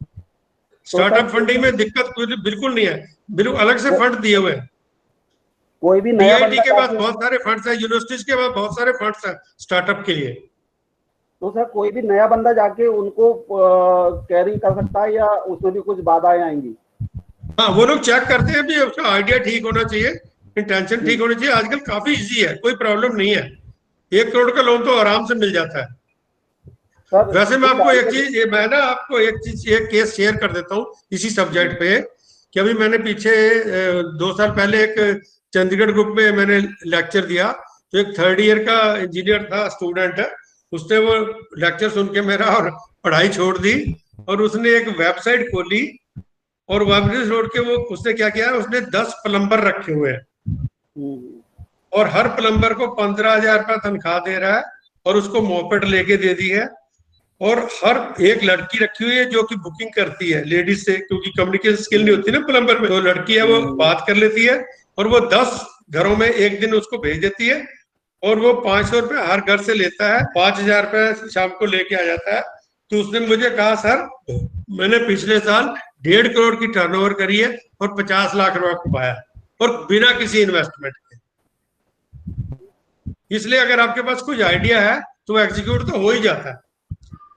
स्टार्टअप फंडिंग में दिक्कत बिल्कुल नहीं है, बिल्कुल अलग से फंड दिए हुए हैं। कोई भी नया DIT के पास बहुत सारे फंड्स है, यूनिवर्सिटीज के पास बहुत सारे फंड्स है स्टार्टअप के लिए। तो सर कोई भी नया बंदा जाके उनको कैरी कर सकता है या उसमें भी कुछ बाधाएं आएंगी? हाँ, वो लोग चेक करते हैं भी उसका आइडिया ठीक होना चाहिए, इंटेंशन ठीक होनी चाहिए। आजकल काफी इजी है, कोई प्रॉब्लम नहीं है। 1 करोड़ का लोन तो आराम से मिल जाता है। वैसे मैं आपको एक केस शेयर कर देता हूँ इसी सब्जेक्ट पे, कि अभी मैंने पीछे 2 साल पहले एक चंडीगढ़ ग्रुप में मैंने लेक्चर दिया। तो एक 3rd ईयर का इंजीनियर था, स्टूडेंट है, उसने वो लेक्चर सुन के मेरा और पढ़ाई छोड़ दी और उसने एक वेबसाइट खोली और वेबसाइट छोड़ के वो उसने क्या किया, उसने 10 प्लम्बर रखे हुए हैं और हर प्लम्बर को 15,000 रुपया तनख्वाह दे रहा है और उसको मोपेड लेके दे दी है। और हर एक लड़की रखी हुई है जो कि बुकिंग करती है लेडीज से, क्योंकि कम्युनिकेशन स्किल नहीं होती ना प्लम्बर में। तो लड़की है वो बात कर लेती है और वो 10 घरों में एक दिन उसको भेज देती है और वो 500 रुपये हर घर से लेता है, 5,000 रुपये शाम को लेके आ जाता है। तो उसने मुझे कहा, सर मैंने पिछले साल 1.5 करोड़ की टर्नओवर करी है और 50 लाख रुपया कमाया और बिना किसी इन्वेस्टमेंट के। इसलिए अगर आपके पास कोई आइडिया है तो एग्जीक्यूट तो हो ही जाता है।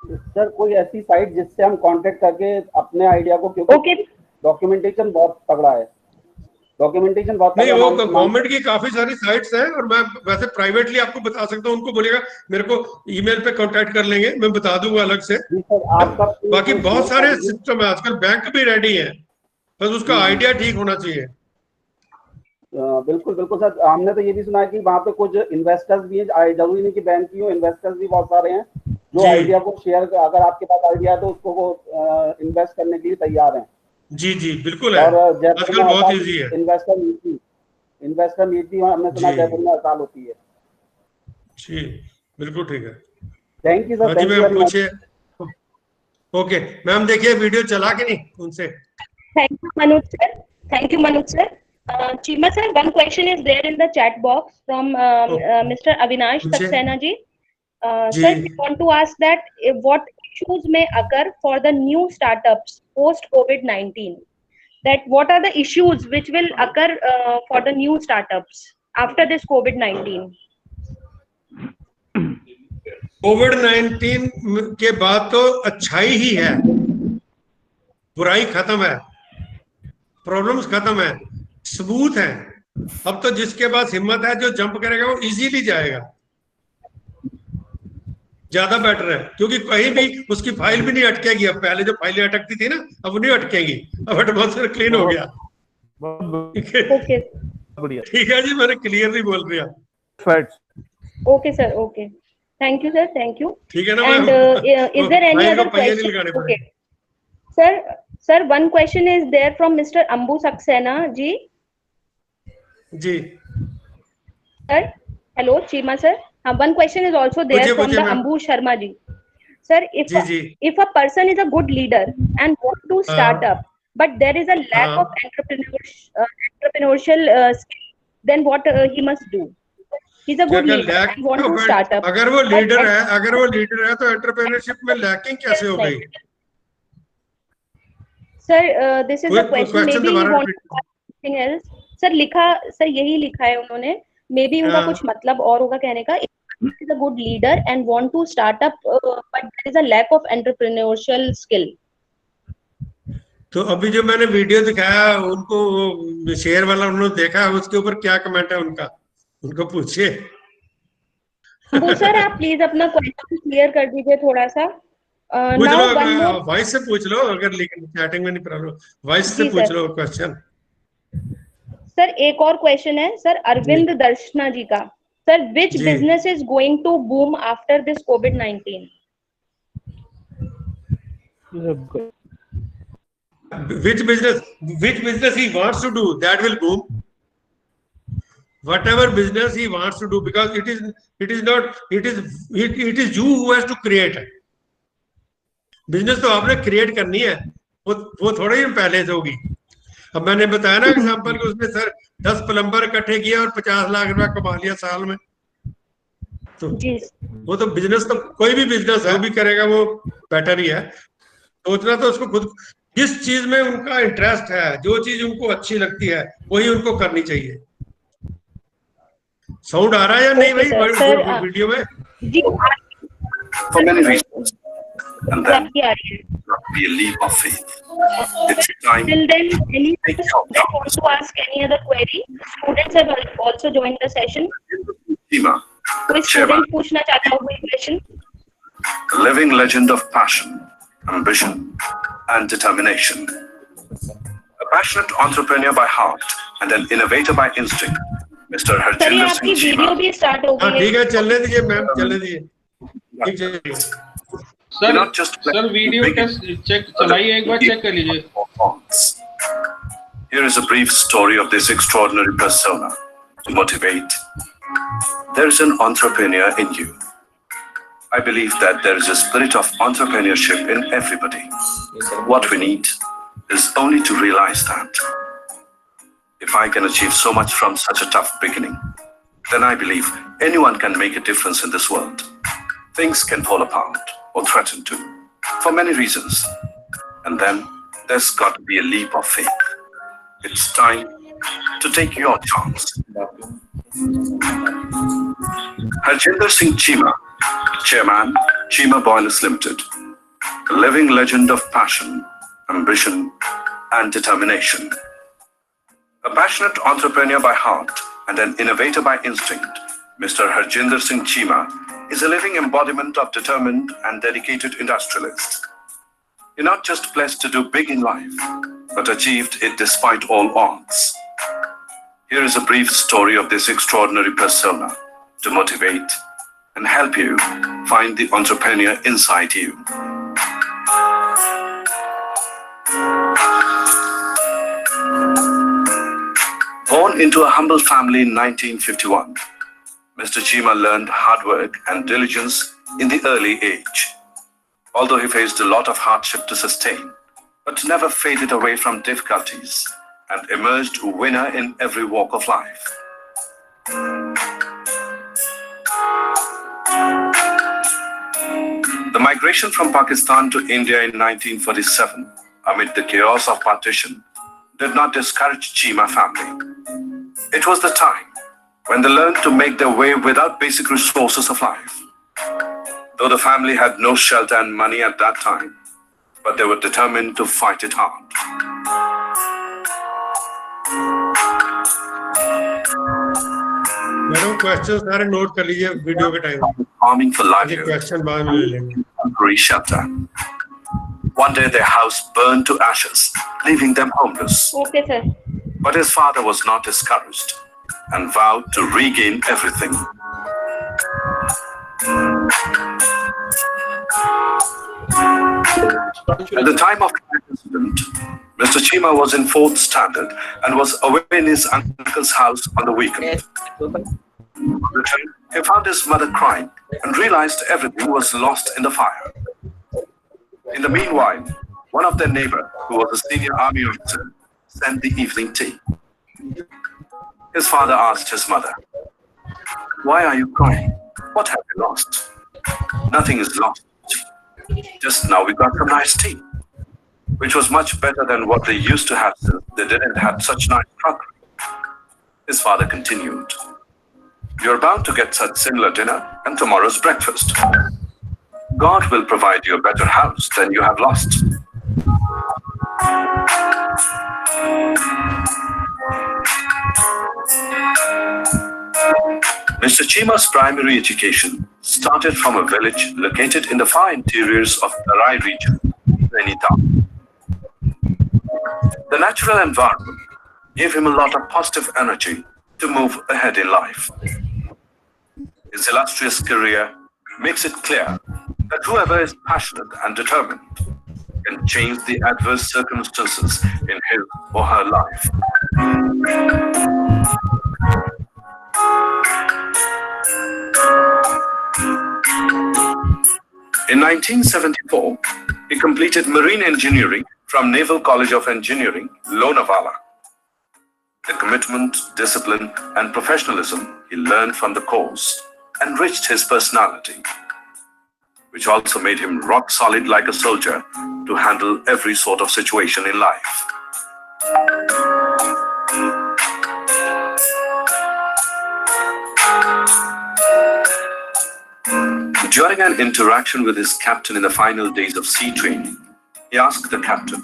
सर कोई ऐसी साइट जिससे हम कांटेक्ट करके अपने आइडिया को, क्योंकि डॉक्यूमेंटेशन बहुत तगड़ा है, डॉक्यूमेंटेशन बहुत नहीं, वो गवर्नमेंट की काफी सारी साइट्स हैं और मैं वैसे प्राइवेटली आपको बता सकता हूँ। उनको बोलेगा मेरे को ईमेल पे कांटेक्ट कर लेंगे, मैं बता दूंगा अलग से। बाकी बहुत सारे सिस्टम है आजकल, बैंक भी रेडी है, बस उसका आइडिया ठीक होना चाहिए। बिल्कुल बिल्कुल सर, हमने तो ये भी सुना है कि वहाँ पे कुछ इन्वेस्टर्स भी हैं, जरूरी नहीं कि बैंक ही हो, इन्वेस्टर्स भी बहुत सारे हैं जो आइडिया को शेयर, अगर आपके पास आइडिया है तो उसको वो इन्वेस्ट करने के लिए तैयार हैं। जी जी बिल्कुल है, और आजकल बहुत इजी है। इन्वेस्टर नीति हमने सुना जयपुर में हड़ताल होती है। जी बिल्कुल ठीक है। Thank you sir. जी मैम पूछिए। ओके मैम, देखिए वीडियो चला कि नहीं उनसे? Thank you Manoj sir. Thank you Manoj sir. Chima sir, one question is there in the chat box from Mr. Avinash पूछे। Saxena ji. जी। Sir, we want to ask that what issues may occur for the new startups post COVID-19? That what are the issues which will occur for the new startups after this COVID-19? कोविड-19 के बाद तो अच्छाई ही है, बुराई खत्म है, problems खत्म है, स्मूथ है। अब तो जिसके पास हिम्मत है जो जंप करेगा वो इजीली जाएगा, ज्यादा बेटर है, क्योंकि कहीं भी उसकी फाइल भी नहीं अटकेगी। अब पहले जो फाइलें अटकती थी ना, अब वो नहीं अटकेगी, अब एटमॉस्फेयर क्लीन हो गया। Okay. ठीक है जी, मैंने क्लियरली बोल दिया। Okay, sir. Okay. Thank you, sir. Thank you. ठीक है ना And ma'am? is there any other question? Okay. Sir, one question is there from Mr. Ambu Saxena ji. जी Sir, hello, Chima sir. One question is also there पूछिए, from पूछिए, the ma'am. Ambu Sharma ji. Sir, जी if a person is a good leader and want to start up, but there is a lack हाँ. of entrepreneurial skill, then what he must do? He's a good क्या leader lack and want to of- start up. अगर वो But leader है तो entrepreneurship में lacking कैसे हो गई? Sir, this is the कोई question. question Maybe he दोबारा wants to ask something else. Sir, यही लिखा है उन्होंने. Maybe उनका हाँ. कुछ मतलब और होगा कहने का. If he is a good leader and want to start up, but there is a lack of entrepreneurial skill. तो अभी जो मैंने वीडियो दिखाया उनको शेयर वाला उन्होंने देखा, उसके ऊपर क्या कमेंट है उनका, उनको पूछिए। वो सर आप प्लीज अपना क्वेश्चन क्लियर कर दीजिए थोड़ा सा. पूछ Now one लो, more. वॉइस से पूछ लो, अगर चैटिंग में नहीं प्रॉब्लम, वॉइस से जी, पूछ सर. लो क्वेश्चन। सर एक और क्वेश्चन है सर अरविंद दर्शना जी का. सर which जी. business is going to boom after this COVID-19? Which business he wants to do, that will boom. Whatever business he wants to do, because it is you who has to create. Business तो आपने create करनी है, वो थोड़ा ही पहले से होगी। अब मैंने बताया ना एग्जांपल कि उसने सर 10 प्लम्बर इकट्ठे किए और 50 लाख रुपया कमा लिया साल में। तो वो तो बिजनेस, तो कोई भी बिजनेस है, जो भी करेगा वो बेटर ही है। सोचना तो उसको खुद, जिस चीज में उनका इंटरेस्ट है, जो चीज उनको अच्छी लगती है, वही उनको करनी चाहिए। साउंड आ रहा है या नहीं भाई वीडियो में? जी For many reasons, and then be a leap of faith. It's time. Till then, any student wants to ask any other query? Students have also joined the session. कोई student पूछना चाहता हो कोई question? A living legend of passion, ambition, and determination. A passionate entrepreneur by heart and an innovator by instinct, Mr. Harjinder आपकी Singh video Chima. भी start हो गई है. ठीक है, चलने दीजिए मैम, चलने दीजिए। ठीक है सर वीडियो चेक चलाइए, एक बार चेक कर लीजिए। Here is a brief story of this extraordinary persona to motivate. There is an entrepreneur in you. I believe that there is a spirit of entrepreneurship in everybody. What we need is only to realize that. If I can achieve so much from such a tough beginning, then I believe anyone can make a difference in this world. Things can fall apart or threaten to, for many reasons. And then there's got to be a leap of faith. It's time to take your chance. Harjinder Singh Chima, Chairman, Chima Boilers Limited, a living legend of passion, ambition, and determination. A passionate entrepreneur by heart and an innovator by instinct, Mr. Harjinder Singh Chima is a living embodiment of determined and dedicated industrialist. You're not just blessed to do big in life, but achieved it despite all odds. Here is a brief story of this extraordinary persona to motivate and help you find the entrepreneur inside you. Born into a humble family in 1951, Mr. Chima learned hard work and diligence in the early age. Although he faced a lot of hardship to sustain, but never faded away from difficulties, and emerged a winner in every walk of life. The migration from Pakistan to India in 1947, amid the chaos of partition, did not discourage Cheema family. It was the time when they learned to make their way without basic resources of life. Though the family had no shelter and money at that time, but they were determined to fight it hard. Madam question सारे note कर लीजिए video के time Farming for livelihood. Question बाद में ले लेंगे Temporary shelter. One day their house burned to ashes, leaving them homeless. Okay, sir. But his father was not discouraged and vowed to regain everything. At the time of the incident, Mr. Cheema was in 4th standard and was away in his uncle's house on the weekend. Returning, he found his mother crying and realized everything was lost in the fire. In the meanwhile, one of their neighbors, who was a senior army officer, sent the evening tea. His father asked his mother, "Why are you crying? What have you lost?" "Nothing is lost. Just now we got some nice tea," which was much better than what they used to have since they didn't have such nice crockery. His father continued, "You're bound to get such similar dinner and tomorrow's breakfast. God will provide you a better house than you have lost." Mr. Cheema's primary education started from a village located in the far interiors of Tarai region, Nainital. The natural environment gave him a lot of positive energy to move ahead in life. His illustrious career makes it clear that whoever is passionate and determined can change the adverse circumstances in his or her life. In 1974, he completed marine engineering from Naval College of Engineering, Lonavala. The commitment, discipline, and professionalism he learned from the course enriched his personality, which also made him rock solid like a soldier to handle every sort of situation in life. During an interaction with his captain in the final days of sea training, he asked the captain,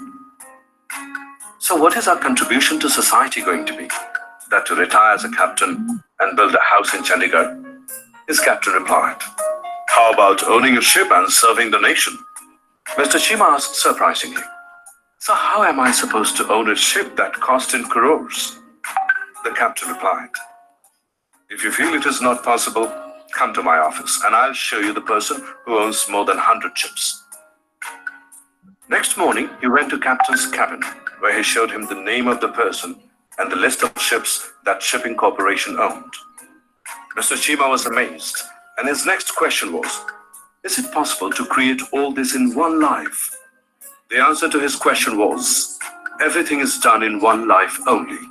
"So what is our contribution to society going to be? That to retire as a captain and build a house in Chandigarh?" His captain replied, "How about owning a ship and serving the nation?" Mr. Cheema asked surprisingly, "So how am I supposed to own a ship that cost in crores?" The captain replied, "If you feel it is not possible, come to my office and I'll show you the person who owns more than 100 ships." Next morning, he went to captain's cabin, where he showed him the name of the person and the list of ships that shipping corporation owned. Mr. Cheema was amazed, and his next question was, "Is it possible to create all this in one life?" The answer to his question was, "Everything is done in one life only."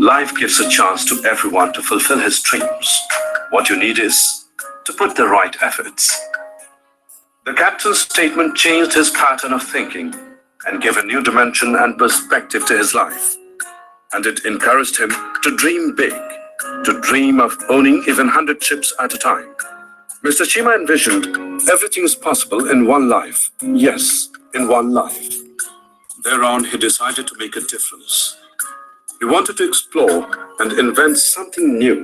Life gives a chance to everyone to fulfill his dreams. What you need is to put the right efforts. The captain's statement changed his pattern of thinking and gave a new dimension and perspective to his life. And it encouraged him to dream big, to dream of owning even 100 ships at a time. Mr. Cheema envisioned everything is possible in one life. Yes, in one life. Thereon, he decided to make a difference. He wanted to explore and invent something new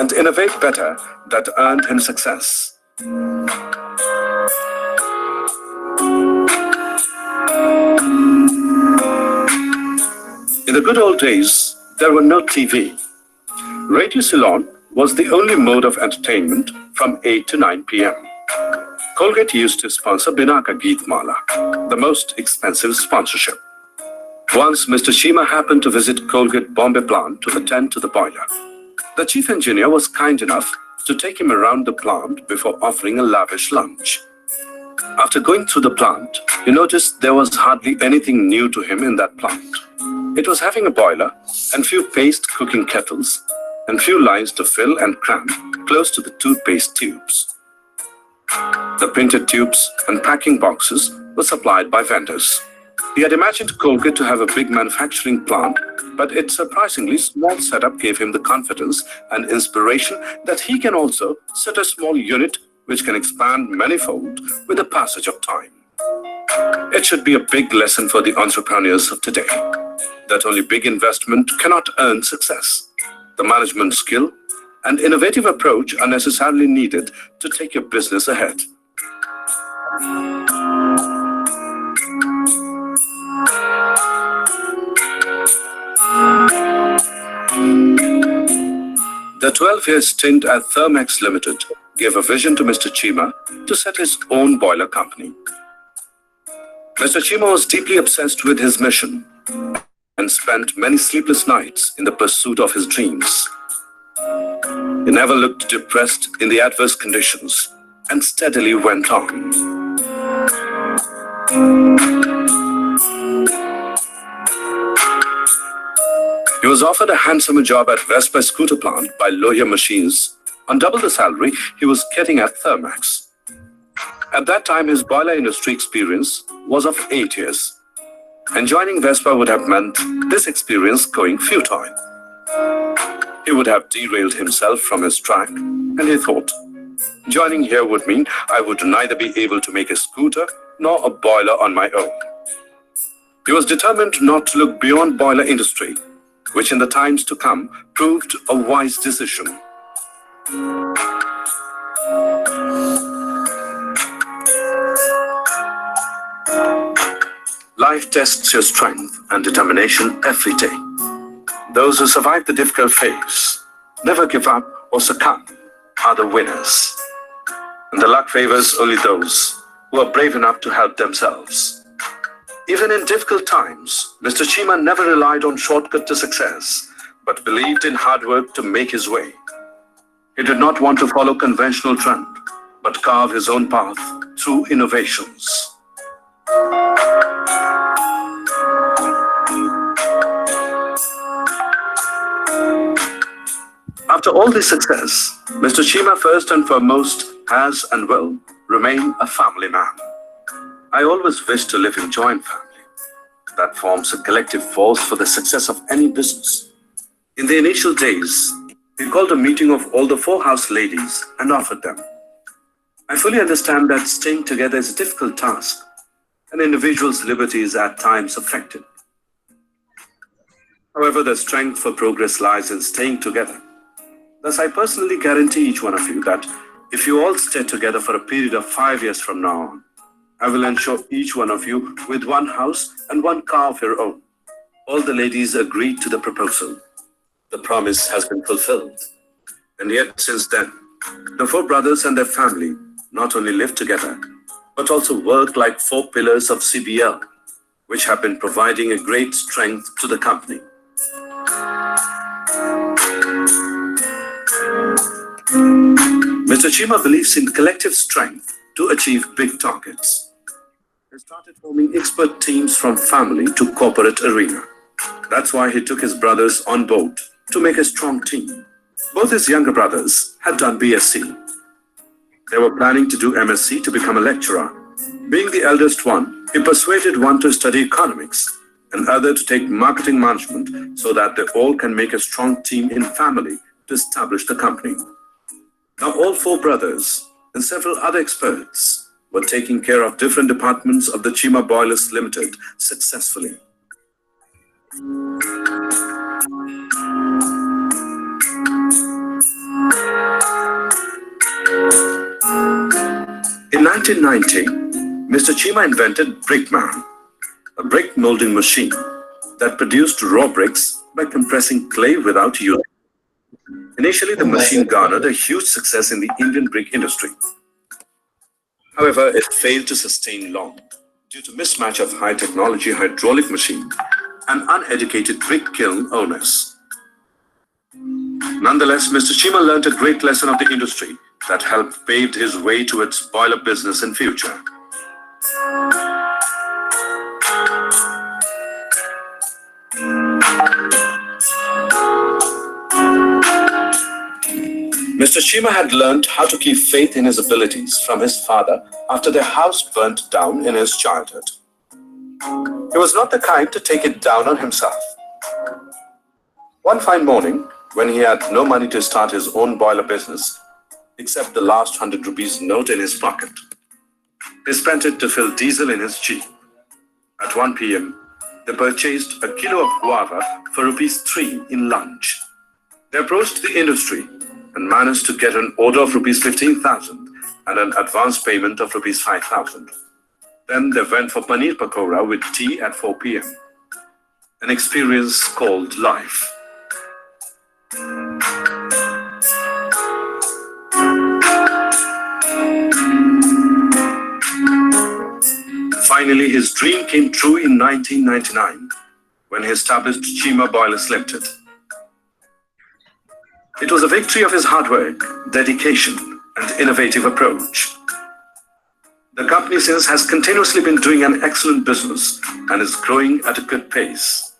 and innovate better that earned him success. In the good old days, there were no TV. Radio Ceylon was the only mode of entertainment from 8 to 9 p.m. Colgate used to sponsor Binaka Geet Mala, the most expensive sponsorship. Once, Mr. Cheema happened to visit Colgate Bombay plant to attend to the boiler. The chief engineer was kind enough to take him around the plant before offering a lavish lunch. After going through the plant, he noticed there was hardly anything new to him in that plant. It was having a boiler and few paste cooking kettles and few lines to fill and cram close to the toothpaste tubes. The printed tubes and packing boxes were supplied by vendors. He had imagined Colgate to have a big manufacturing plant, but its surprisingly small setup gave him the confidence and inspiration that he can also set a small unit which can expand manifold with the passage of time. It should be a big lesson for the entrepreneurs of today, that only big investment cannot earn success. The management skill and innovative approach are necessarily needed to take your business ahead. The 12-year stint at Thermax Limited gave a vision to Mr. Cheema to set his own boiler company. Mr. Cheema was deeply obsessed with his mission and spent many sleepless nights in the pursuit of his dreams. He never looked depressed in the adverse conditions and steadily went on. He was offered a handsomer job at Vespa scooter plant by Lohia Machines on double the salary he was getting at Thermax. At that time, his boiler industry experience was of 8 years, and joining Vespa would have meant this experience going futile. He would have derailed himself from his track, and he thought, joining here would mean I would neither be able to make a scooter nor a boiler on my own. He was determined not to look beyond boiler industry, which in the times to come proved a wise decision. Life tests your strength and determination every day. Those who survive the difficult phase, never give up or succumb, are the winners. And the luck favors only those who are brave enough to help themselves. Even in difficult times, Mr. Cheema never relied on shortcut to success, but believed in hard work to make his way. He did not want to follow conventional trend, but carve his own path through innovations. After all this success, Mr. Cheema first and foremost has and will remain a family man. I always wish to live in joint family. That forms a collective force for the success of any business. In the initial days, we called a meeting of all the 4 house ladies and offered them. I fully understand that staying together is a difficult task, and an individual's liberty is at times affected. However, the strength for progress lies in staying together. Thus, I personally guarantee each one of you that if you all stay together for a period of 5 years from now on, I will ensure each one of you with 1 house and 1 car of your own. All the ladies agreed to the proposal. The promise has been fulfilled. And yet, since then, the 4 brothers and their family not only live together, but also work like 4 pillars of CBL, which have been providing a great strength to the company. Mr. Cheema believes in collective strength to achieve big targets. He started forming expert teams from family to corporate arena. That's why he took his brothers on board to make a strong team. Both his younger brothers had done BSc. They were planning to do MSc to become a lecturer. Being the eldest one, he persuaded one to study economics and other to take marketing management so that they all can make a strong team in family to establish the company. Now all 4 brothers and several other experts were taking care of different departments of the Cheema Boilers Limited successfully. In 1990, Mr. Cheema invented Brickman, a brick molding machine that produced raw bricks by compressing clay without urine. Initially, the machine garnered a huge success in the Indian brick industry. However, it failed to sustain long due to mismatch of high-technology hydraulic machine and uneducated brick kiln owners. Nonetheless, Mr. Cheema learned a great lesson of the industry that helped pave his way towards boiler business in future. Mr. Chima had learned how to keep faith in his abilities from his father after their house burnt down in his childhood. He was not the kind to take it down on himself. One fine morning, when he had no money to start his own boiler business, except the last 100 rupees note in his pocket, he spent it to fill diesel in his jeep. At 1 p.m., they purchased a kilo of guava for ₹3 in lunch. They approached the industry and managed to get an order of ₹15,000 and an advance payment of ₹5,000. Then they went for paneer pakora with tea at 4 p.m. An experience called life. Finally, his dream came true in 1999 when he established Chima Boilers Limited. It was a victory of his hard work, dedication, and innovative approach. The company since has continuously been doing an excellent business and is growing at a good pace.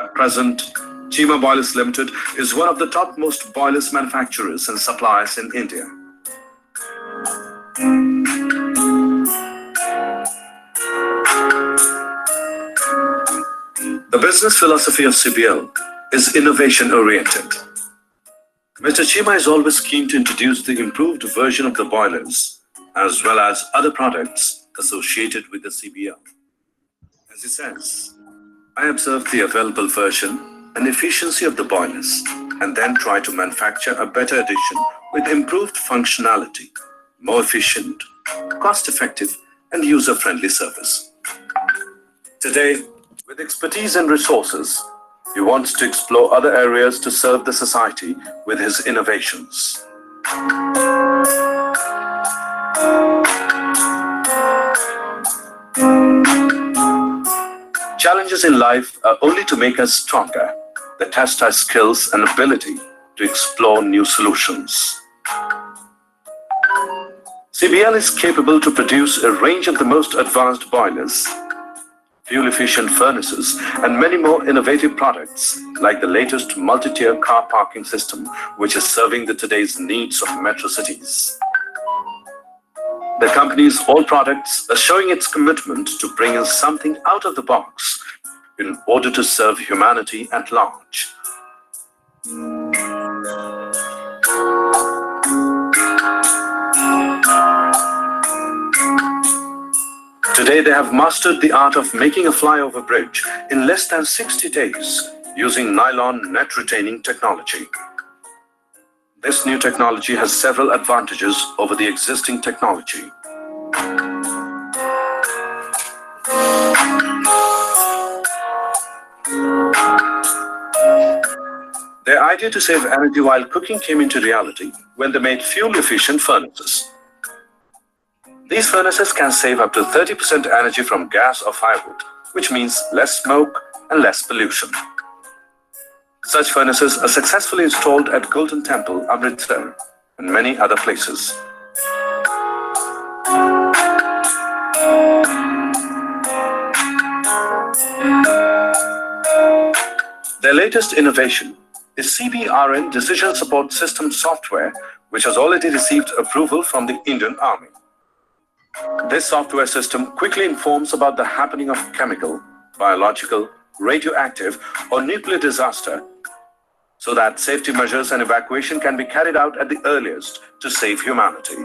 At present, Chima Boilers Limited is one of the topmost boilers manufacturers and suppliers in India. The business philosophy of CBL is innovation-oriented. Mr. Chima is always keen to introduce the improved version of the boilers, as well as other products associated with the CBL. As he says, I observe the available version and efficiency of the boilers, and then try to manufacture a better edition with improved functionality, more efficient, cost-effective, and user-friendly service. Today, with expertise and resources, he wants to explore other areas to serve the society with his innovations. Challenges in life are only to make us stronger. They test our skills and ability to explore new solutions. CBL is capable to produce a range of the most advanced boilers, fuel-efficient furnaces, and many more innovative products like the latest multi-tier car parking system, which is serving the today's needs of metro cities. The company's all products are showing its commitment to bring us something out of the box in order to serve humanity at large. Today, they have mastered the art of making a flyover bridge in less than 60 days using nylon net retaining technology. This new technology has several advantages over the existing technology. Their idea to save energy while cooking came into reality when they made fuel-efficient furnaces. These furnaces can save up to 30% energy from gas or firewood, which means less smoke and less pollution. Such furnaces are successfully installed at Golden Temple, Amritsar, and many other places. Their latest innovation is CBRN Decision Support System software, which has already received approval from the Indian Army. This software system quickly informs about the happening of chemical, biological, radioactive, or nuclear disaster so that safety measures and evacuation can be carried out at the earliest to save humanity.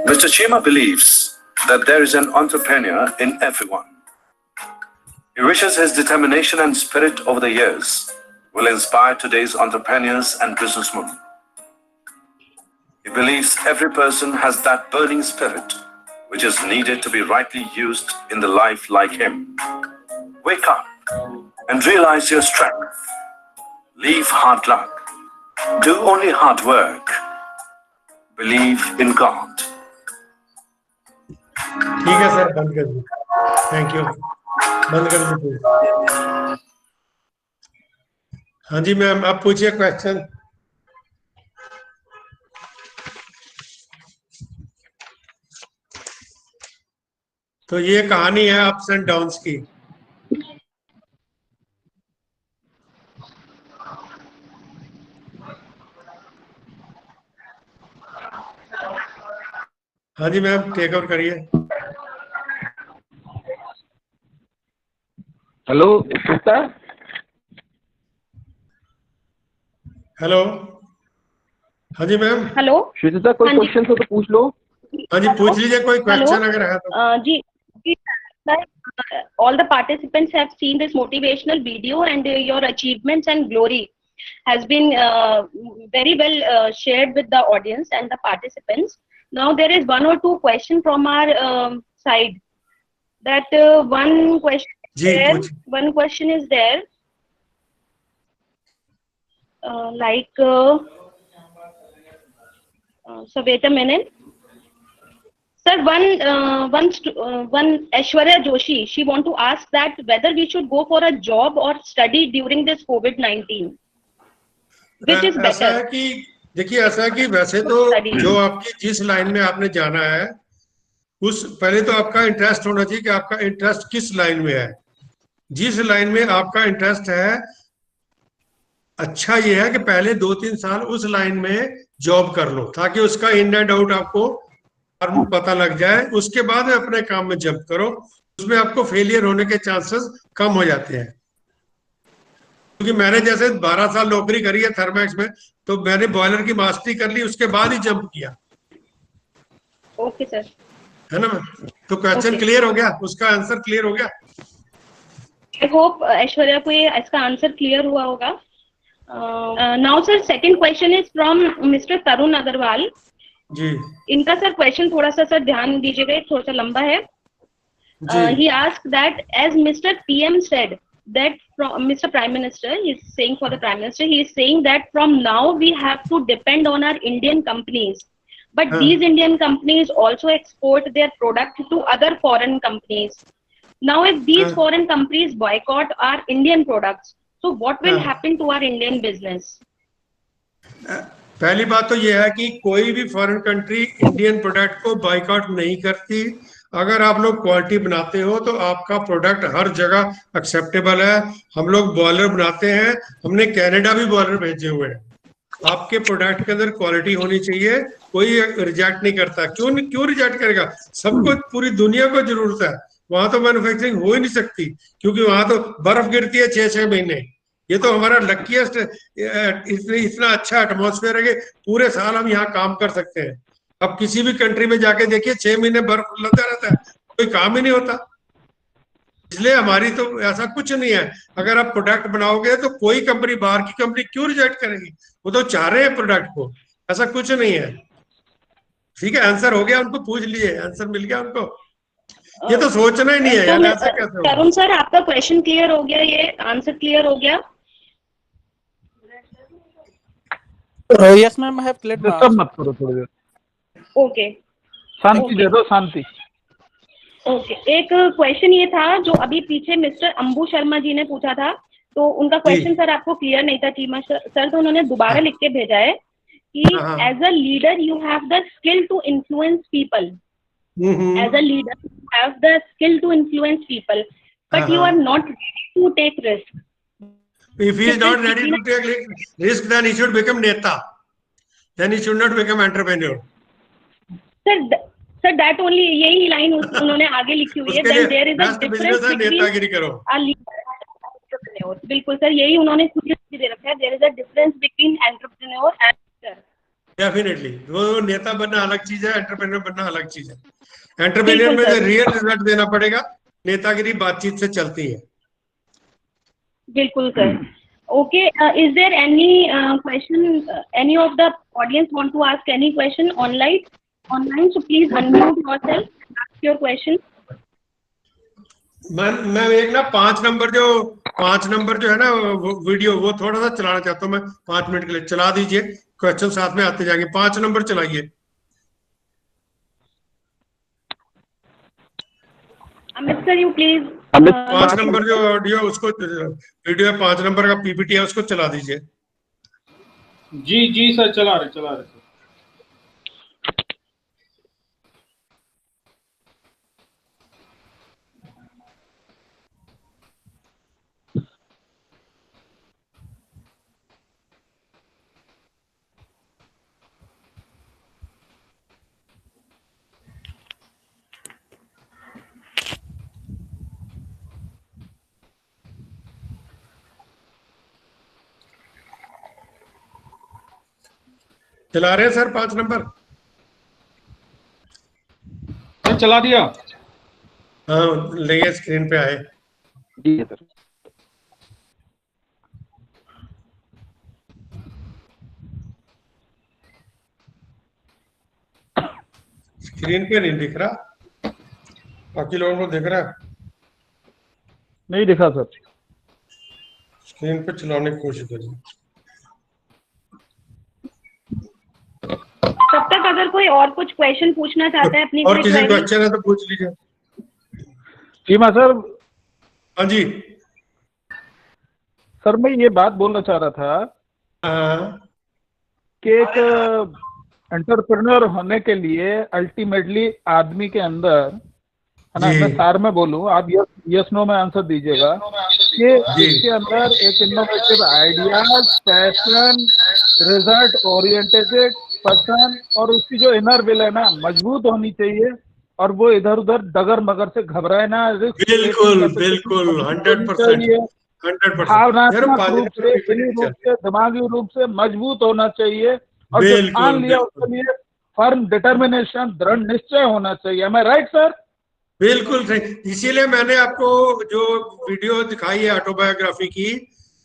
Mr. Chima believes that there is an entrepreneur in everyone. He wishes his determination and spirit over the years will inspire today's entrepreneurs and businessmen. He believes every person has that burning spirit which is needed to be rightly used in the life like him. Wake up and realize your strength. Leave hard luck. Do only hard work. Believe in God. ठीक है sir, बंद कर दीजिए। Thank you, बंद कर दीजिए। हाँ जी ma'am, आप पूछिए क्वेश्चन। तो ये कहानी है अप्स एंड डाउन्स की। हाँ जी मैम, टेक ओवर करिए। हेलो श्वेता। हेलो। हाँ जी मैम। हेलो श्वेता, कोई हाँ जी। क्वेश्चन हो तो पूछ लो। हाँ जी, पूछ लीजिए कोई हेलो क्वेश्चन अगर है तो। जी sir, all the participants have seen this motivational video and your achievements and glory has been very well shared with the audience and the participants. Now there is one or two questions from our side. That one question is ji there. पूछिए। One question is there. So wait a minute. Sir, one Aishwarya Joshi, she want to ask that whether we should go for a job or study during this COVID-19, which is ऐसा है better? कि देखिए, ऐसा है कि वैसे तो Study. जो आपकी जिस लाइन में आपने जाना है, उस पहले तो आपका इंटरेस्ट होना चाहिए कि आपका इंटरेस्ट किस लाइन में है। जिस लाइन में आपका इंटरेस्ट है, अच्छा ये है कि पहले 2-3 साल उस लाइन में जॉब कर लो, ताकि उसका इन एंड आउट आपको पता लग जाए। उसके बाद में अपने काम में जंप करो, उसमें आपको फेलियर होने के चांसेस कम हो जाते हैं। क्योंकि मैंने जैसे 12 साल नौकरी करी है थर्मैक्स में, तो मैंने बॉयलर की मास्टरी कर ली, उसके बाद ही जंप किया। Okay sir. है ना। तो क्वेश्चन क्लियर हो गया, उसका आंसर क्लियर हो गया। आई होप ऐश्वर्या को ये इसका आंसर क्लियर हुआ होगा। Now sir, second question is from mister Tarun Agarwal ji. इनका सर क्वेश्चन थोड़ा सा सर ध्यान दीजिएगा, थोड़ा सा लंबा है। He asked that as Mr. PM said that from Mr. Prime Minister, he is saying for the Prime Minister, he is saying that from now we have to depend on our Indian companies. But these Indian companies also export their product to other foreign companies. Now, if these foreign companies boycott our Indian products, so what will happen to our Indian business? पहली बात तो यह है कि कोई भी foreign country Indian product को boycott नहीं करती। अगर आप लोग क्वालिटी बनाते हो तो आपका प्रोडक्ट हर जगह एक्सेप्टेबल है। हम लोग बॉयलर बनाते हैं, हमने कनाडा भी बॉयलर भेजे हुए हैं। आपके प्रोडक्ट के अंदर क्वालिटी होनी चाहिए, कोई रिजेक्ट नहीं करता। क्यों रिजेक्ट करेगा? सबको, पूरी दुनिया को जरूरत है। वहां तो मैन्युफैक्चरिंग हो ही नहीं सकती, क्योंकि वहां तो बर्फ गिरती है 6-6 महीने। ये तो हमारा लकीएस्ट, इतना अच्छा एटमॉस्फेयर है कि पूरे साल हम यहाँ काम कर सकते हैं। अब किसी भी कंट्री में जाके देखिए, 6 महीने बर्फ लगा रहता है, कोई काम ही नहीं होता। इसलिए हमारी तो ऐसा कुछ नहीं है। अगर आप प्रोडक्ट बनाओगे तो कोई कंपनी, बाहर की कंपनी क्यों रिजेक्ट करेगी? वो तो चाह रहे हैं प्रोडक्ट को, ऐसा कुछ नहीं है। ठीक है, आंसर हो गया, उनको पूछ लिए, आंसर मिल गया उनको। ये तो सोचना ही नहीं है यार, ऐसा कैसे होगा? तरुण सर, आपका क्वेश्चन क्लियर हो गया, ये आंसर क्लियर हो गया? Yes, ma'am. I have cleared my disturb answer. मत करो थोड़ी देर, ओके शांति दे दो, शांति। ओके, एक क्वेश्चन ये था जो अभी पीछे मिस्टर अंबू शर्मा जी ने पूछा था, तो उनका क्वेश्चन सर आपको क्लियर नहीं था चीमा सर, तो उन्होंने दोबारा लिख के भेजा है कि as a leader you have the skill to influence people, as a leader you have the skill to influence people, but you are not ready to take risk. If he is not ready to take risk, then he should become neta. Then he should not become entrepreneur. Sir, that only, यही line उन्होंने आगे लिखी हुई है। Then there is a difference between नेतागिरी करो। a leader and entrepreneur. बिल्कुल sir, यही उन्होंने खुद दे रखा है। There is a difference between entrepreneur and leader. Definitely, वो नेता बनना अलग चीज है, एंटरप्रेन्योर बनना अलग चीज है। एंटरप्रेन्योर में तो रियल रिजल्ट देना पड़ेगा, नेतागिरी बातचीत से चलती है। बिल्कुल sir. Okay, is there any question? Any of the audience want to ask any question online? So please unmute yourself, ask your question. मैं एक ना 5 नंबर जो है ना वीडियो, वो थोड़ा सा चलाना चाहता हूँ मैं 5 मिनट के लिए। चला दीजिए, क्वेश्चन साथ में आते जाएंगे। 5 नंबर चलाइए। Mr. you please 5 नंबर जो ऑडियो उसको वीडियो 5 नंबर का पीपीटी है उसको चला दीजिए। जी जी सर, चला रहे सर। चला रहे हैं सर 5 नंबर? सर चला दिया। हाँ लेंगे, स्क्रीन पे आए। जी सर। स्क्रीन पे नहीं दिख रहा, बाकी लोगों को दिख रहा है? नहीं दिखा सर। स्क्रीन पे चलाने की कोशिश करिए। तब तक अगर कोई और कुछ क्वेश्चन पूछना चाहता है अपनी और कोई किसी query, क्वेश्चन है तो पूछ लीजिए। चीमा सर। हाँ जी सर मैं ये बात बोलना चाह रहा था कि एक एंटरप्रेन्योर होने के लिए अल्टीमेटली आदमी के अंदर, है ना, मैं सार में बोलूं, आप यस नो में आंसर दीजिएगा, कि इसके अंदर एक innovative ideas, passion, result oriented person और उसकी जो इनर विल है ना मजबूत होनी चाहिए, और वो इधर उधर डगर मगर से घबराए ना। बिल्कुल बिल्कुल 100%। भावनात्मक रूप से, दिली रूप से, दिमागी रूप से मजबूत होना चाहिए, और जो ठान लिया उसके लिए फर्म डिटर्मिनेशन, दृढ़ निश्चय होना चाहिए। एम आई राइट सर? बिल्कुल सही। इसीलिए मैंने आपको जो वीडियो दिखाई है ऑटोबायोग्राफी की,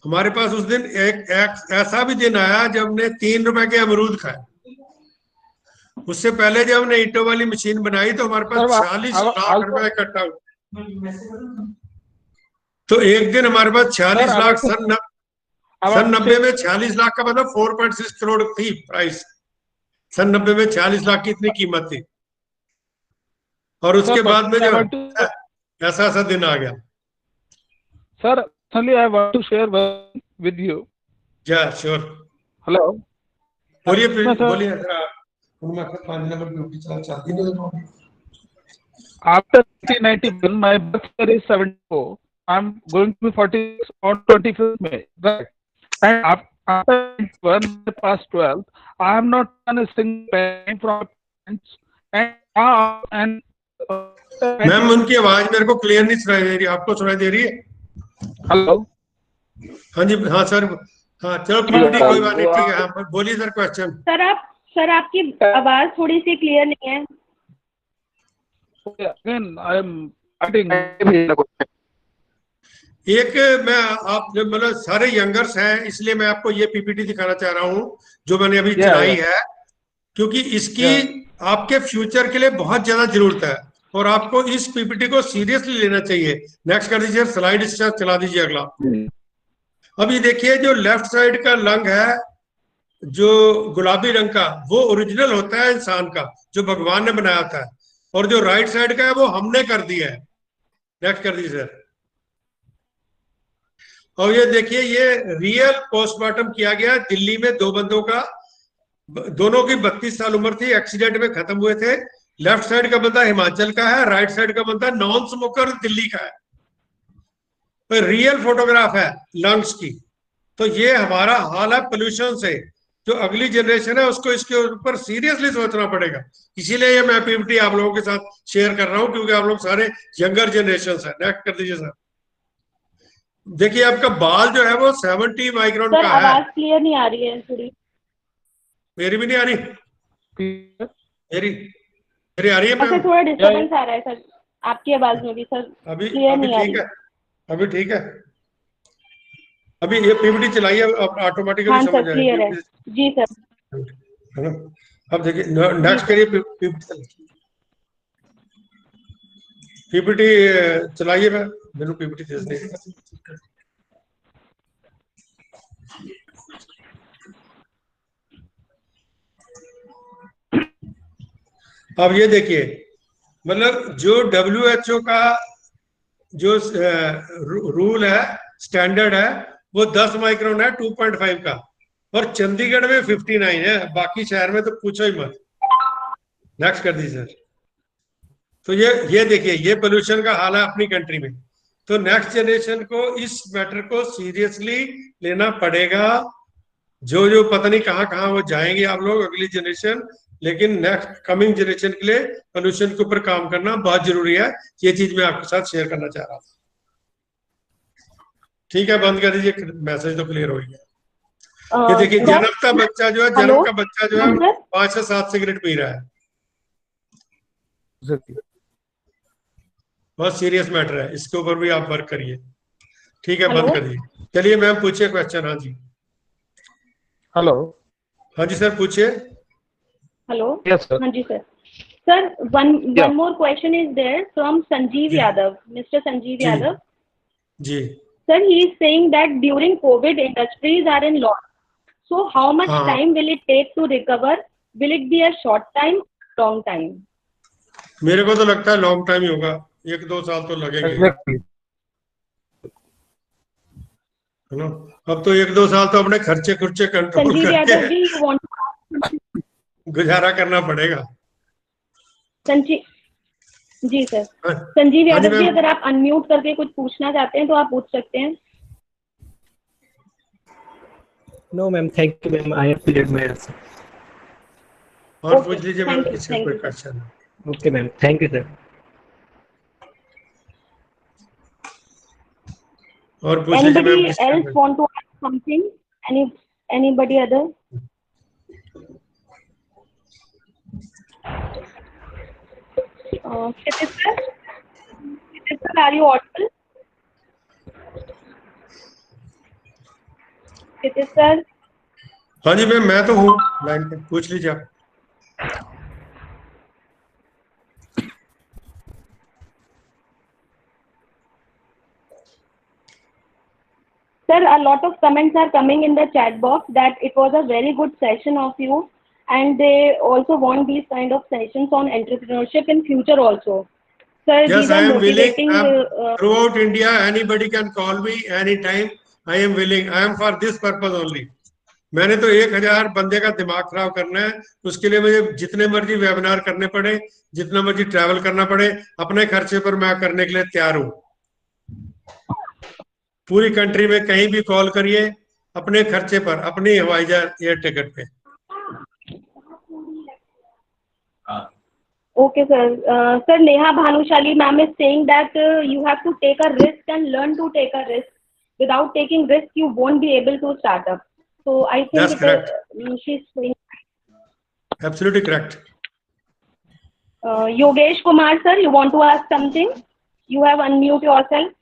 हमारे पास उस दिन एक ऐसा भी दिन आया जब हमने 3 रुपए के अमरूद खाए। उससे पहले जब हमने ईंटों वाली मशीन बनाई तो हमारे पास 46 लाख रुपए इकट्ठा हुआ। तो एक दिन हमारे पास 46 लाख, सन 90 में 46 लाख का मतलब 4.6 करोड़ थी प्राइस। सन 90 में 46 लाख की इतनी कीमत थी, और उसके बाद में जो ऐसा ऐसा दिन आ गया। Sir actually I want to share with you. Yeah, sure. Hello. बोलिए बोलिए। After 1991, my birth year is 74. I'm going to be 46 on 25th May. Right. And after 1 past 12, I have not done a single penny from parents. And ma'am उनकी आवाज मेरे को clear नहीं सुनाई दे रही, आपको सुनाई दे रही है? हेलो। हाँ जी, हाँ सर, हाँ चलो कोई बात नहीं, ठीक है। हाँ बोलिए सर क्वेश्चन। सर आपकी आवाज थोड़ी सी क्लियर नहीं है। एक मैं आप मतलब सारे यंगर्स हैं, इसलिए मैं आपको ये पीपीटी दिखाना चाह रहा हूँ जो मैंने अभी चलाई है, क्योंकि इसकी आपके फ्यूचर के लिए बहुत ज्यादा जरूरत है, और आपको इस पीपीटी को सीरियसली लेना चाहिए। नेक्स्ट कर दीजिए, स्लाइड चला दीजिए अगला। अभी देखिए जो लेफ्ट साइड का लंग है, जो गुलाबी रंग का, वो ओरिजिनल होता है इंसान का, जो भगवान ने बनाया था, और जो राइट साइड का है वो हमने कर दिया है। नेक्स्ट कर दीजिए सर। और ये देखिए, ये रियल पोस्टमार्टम किया गया दिल्ली में 2 बंदों का, दोनों की 32 साल उम्र थी, एक्सीडेंट में खत्म हुए थे। लेफ्ट साइड का बंदा हिमाचल का है, राइट साइड का बंदा नॉन स्मोकर दिल्ली का है। तो रियल फोटोग्राफ है लंग्स की। तो ये हमारा हाल है पोल्यूशन से। जो अगली जनरेशन है उसको इसके ऊपर सीरियसली सोचना पड़ेगा। इसीलिए ये मैं पीपीटी आप लोगों के साथ शेयर कर रहा हूं, क्योंकि आप लोग सारे यंगर जनरेशन है। नेक्स्ट कर दीजिए सर। देखिए आपका बाल जो है वो 70 माइक्रोन का है। आवाज क्लियर नहीं आ रही है थोड़ी। मेरी भी नहीं आ रही? मेरी आ रही है? अच्छा, थोड़ा डिस्टर्बेंस आ रहा है सर आपकी आवाज में भी सर। अभी क्लियर नहीं आ रही। ठीक है, अभी ठीक है। अभी ये पीपीटी चलाइए, ऑटोमेटिकली हाँ, समझ सर क्लियर है जी सर, है ना। अब देखिए नेक्स्ट करिए, पीपीटी चलाइए। मैं पीपीटी भेज देंगे। अब ये देखिए, मतलब जो WHO का जो रूल है, स्टैंडर्ड है, वो 10 माइक्रोन है 2.5 का, और चंडीगढ़ में 59 है, बाकी शहर में तो पूछो ही मत। नेक्स्ट कर दीजिए सर। तो ये देखिए, ये पोल्यूशन का हाल है अपनी कंट्री में। तो नेक्स्ट जनरेशन को इस मैटर को सीरियसली लेना पड़ेगा। जो जो पता नहीं कहाँ कहाँ वो जाएंगे आप लोग, अगली जनरेशन, लेकिन नेक्स्ट कमिंग जनरेशन के लिए पोल्यूशन के ऊपर काम करना बहुत जरूरी है। ये चीज मैं आपके साथ शेयर करना चाह रहा था। ठीक है, बंद कर दीजिए, मैसेज तो क्लियर हो गया। ये देखिए, जन्म का बच्चा जो है 5 से 7 सिगरेट पी रहा है। बहुत सीरियस मैटर है, इसके ऊपर भी आप वर्क करिए। ठीक है, बंद कर दीजिए। चलिए मैम, पूछिए क्वेश्चन। हाँ जी, हेलो। हाँ जी सर, पूछिए। हेलो। Yes sir. हाँ जी sir. Sir, one more question is there from Sanjeev Yadav, Mr. Sanjeev Yadav. जी। Sir, he is saying that during COVID, industries are in loss. So, how much time will it take to recover? Will it be a short time, long time? मेरे को तो लगता है long time ही होगा, 1-2 साल तो लगेंगे, है ना। अब तो 1-2 साल तो अपने खर्चे कंट्रोल करके गुजारा करना पड़ेगा। जी सर। संजीव यादव जी, अगर आप अनम्यूट करके कुछ पूछना चाहते हैं तो आप पूछ सकते हैं। No ma'am, thank you ma'am, I have cleared my answer. और पूछ लीजिए मैम, किसी कोई क्वेश्चन है? Okay ma'am, thank you sir. और पूछ लीजिए ma'am. Anybody else want to ask something? Anybody other? Kshitij sir, are you audible? Kshitij sir? हाँ जी मैम, मैं तो हूँ लाइन पे, पूछ लीजिए आप। Sir, a lot of comments are coming in the chat box that it was a very good session of you, and they also want these kind of sessions on entrepreneurship in future also. Sir, yes, these I are am motivating. willing. Throughout India, anybody can call me anytime. I am willing. I am for this purpose only. मैंने तो 1000 बंदे का दिमाग खराब करना है, उसके लिए मुझे जितने मर्जी वेबिनार करने पड़े, जितना मर्जी ट्रैवल करना पड़े, अपने खर्चे पर मैं करने के लिए तैयार हूँ। पूरी कंट्री में कहीं भी कॉल करिए, अपने खर्चे पर, अपनी हवाई जहाज एयर टिकट पे। Okay sir. Sir, Neha Bhanushali ma'am is saying that you have to take a risk and learn to take a risk. Without taking risk, you won't be able to start up. So I think that's correct. She's saying. Absolutely correct. Yogesh Kumar sir, you want to ask something? You have unmute yourself.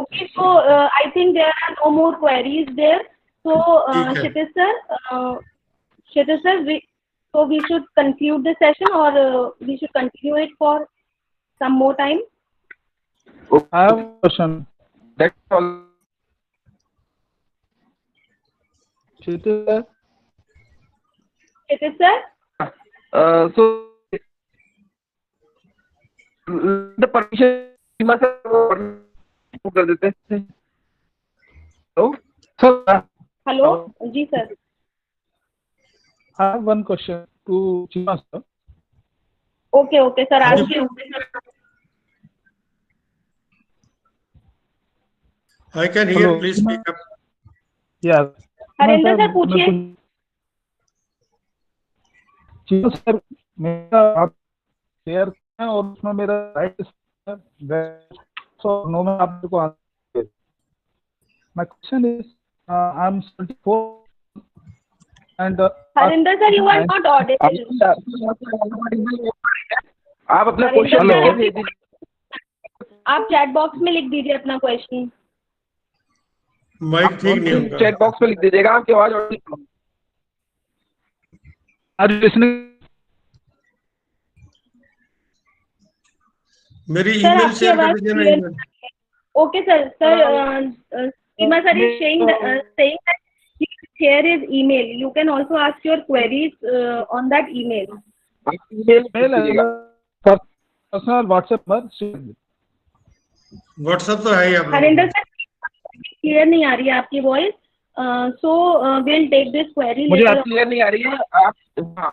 Okay, so I think there are no more queries there. So Kshitij sir, we should conclude the session, or we should continue it for some more time. I have a question. That's all. Kshitij sir. Kshitij sir. So the permission कर देते हैं। Hello, sir. Hello, जी sir. I have one question to Chima sir. Okay, sir. Ask you. I can hear. Hello. Please speak up. Yeah. Harendra sir पूछिए। Cheema sir, मेरा आप share करें और उसमें मेरा राइट नो में आपको को answer. My question is, I'm 74 and Harendra sir, you are not audible. आप अपना क्वेश्चन आप चैट बॉक्स में लिख दीजिए अपना क्वेश्चन। माइक ठीक नहीं होगा, चैट बॉक्स में लिख दीजिएगा, आपकी आवाज मेरी ईमेल शेयर कर दीजिए ना। Okay sir. Seema sir is saying that share his email. You can also ask your queries on that email. Mail personal WhatsApp पर व्हाट्सएप तो है ही आप लोगों हरिंदर सर, क्लियर नहीं आ रही है आपकी voice, so will take this query मुझे आप क्लियर नहीं आ रही है। आप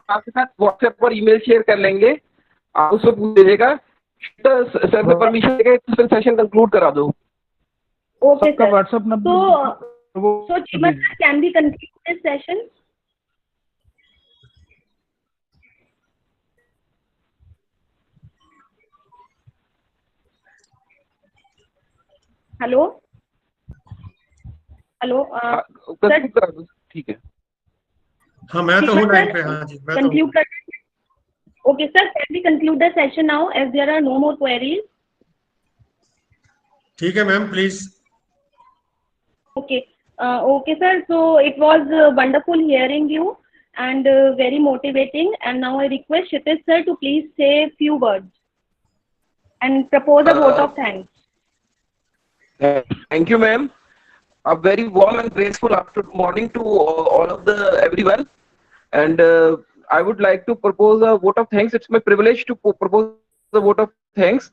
आपके साथ व्हाट्सएप पर ईमेल शेयर कर लेंगे, आप उसको पूछ दीजिएगा, तो सर से परमिशन लेके फिर सेशन कंक्लूड करा दो। Okay, सबका sir. WhatsApp number So Chima sir, can we conclude this session? Hello hello sir, ठीक है। हाँ मैं तो हूँ लाइन पे। हाँ जी मैं तो conclude कर Okay sir, can we conclude the session now as there are no more queries? ठीक है ma'am please. Okay, okay sir, so it was wonderful hearing you and very motivating, and now I request Kshitij sir to please say few words and propose a vote of thanks. Thank you, ma'am. A very warm and graceful after morning to all of the everyone, and I would like to propose a vote of thanks. It's my privilege to propose a vote of thanks,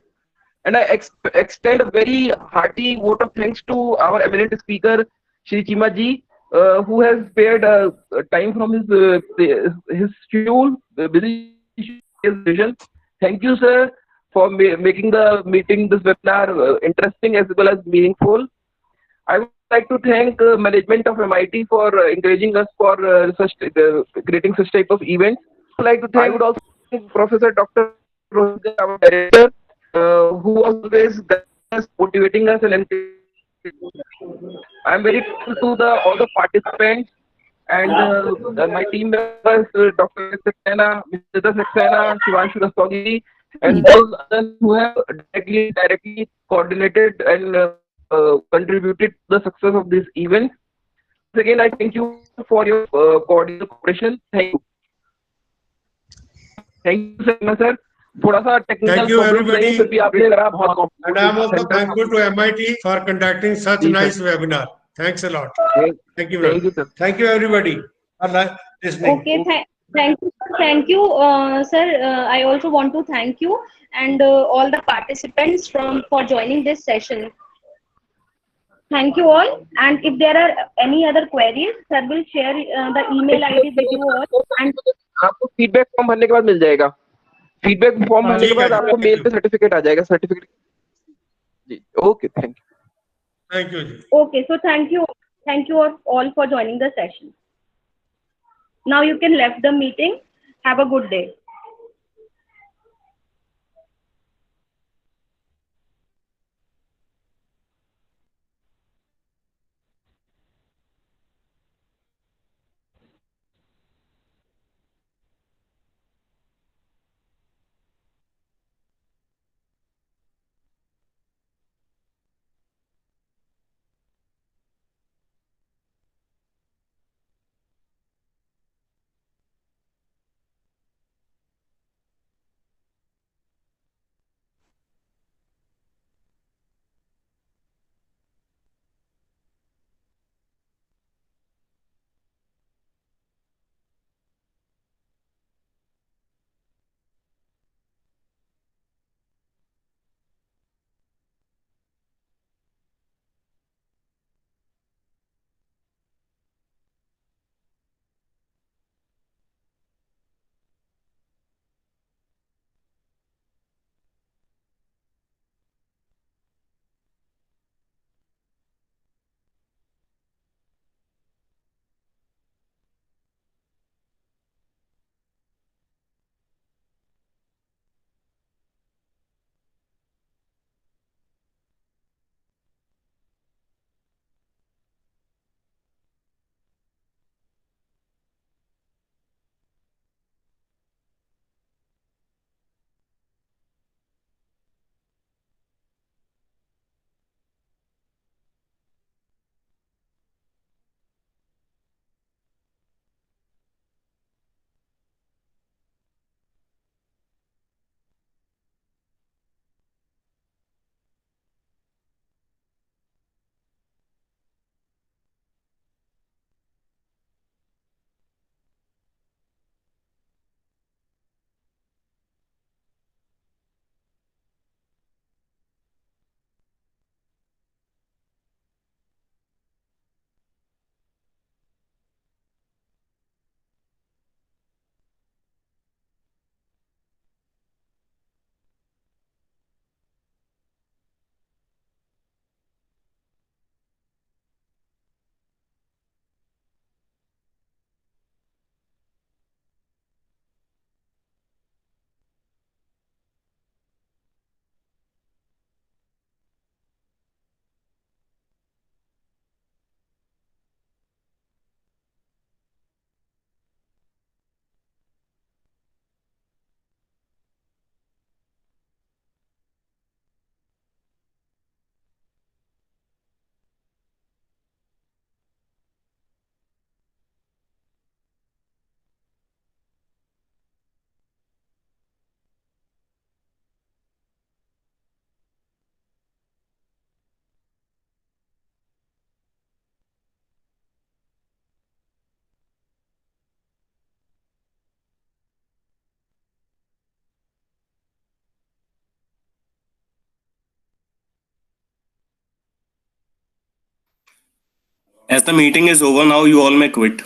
and I extend a very hearty vote of thanks to our eminent speaker, Shri Chima ji, who has spared time from his schedule, busy vision. Thank you, sir, for making the meeting, this webinar, interesting as well as meaningful. I would like to thank management of MIT for encouraging us for creating such type of events. I would also thank Professor Dr. Rohit, our director, who was always motivating us and encouraging. I am very grateful to all the participants and my team members, Dr. Saxena, Mr. Saxena, Shivanshu Rastogi, and all others who have directly coordinated and contributed to the success of this event. Once again, I thank you for your cordial cooperation. Thank you. Thank you, sir. थोड़ा सा technical Thank you problems everybody. रही, फिर भी आपने लगा बहुत And I am also thankful to MIT for conducting such nice webinar. Thanks a lot. Thank you, ma'am. Thank you, sir. Thank you everybody for listening. Okay, thank you, sir. I also want to thank you and all the participants for joining this session. Thank you all. And if there are any other queries, sir will share the email ID with you all. And आपको feedback form भरने के बाद मिल जाएगा। Feedback form भरने के बाद आपको mail पे सर्टिफिकेट आ जाएगा। सर्टिफिकेट जी, ओके, थैंक यू जी। Okay, so thank you all for joining the session. Now you can left the meeting. Have a good day. As the meeting is over now, you all may quit.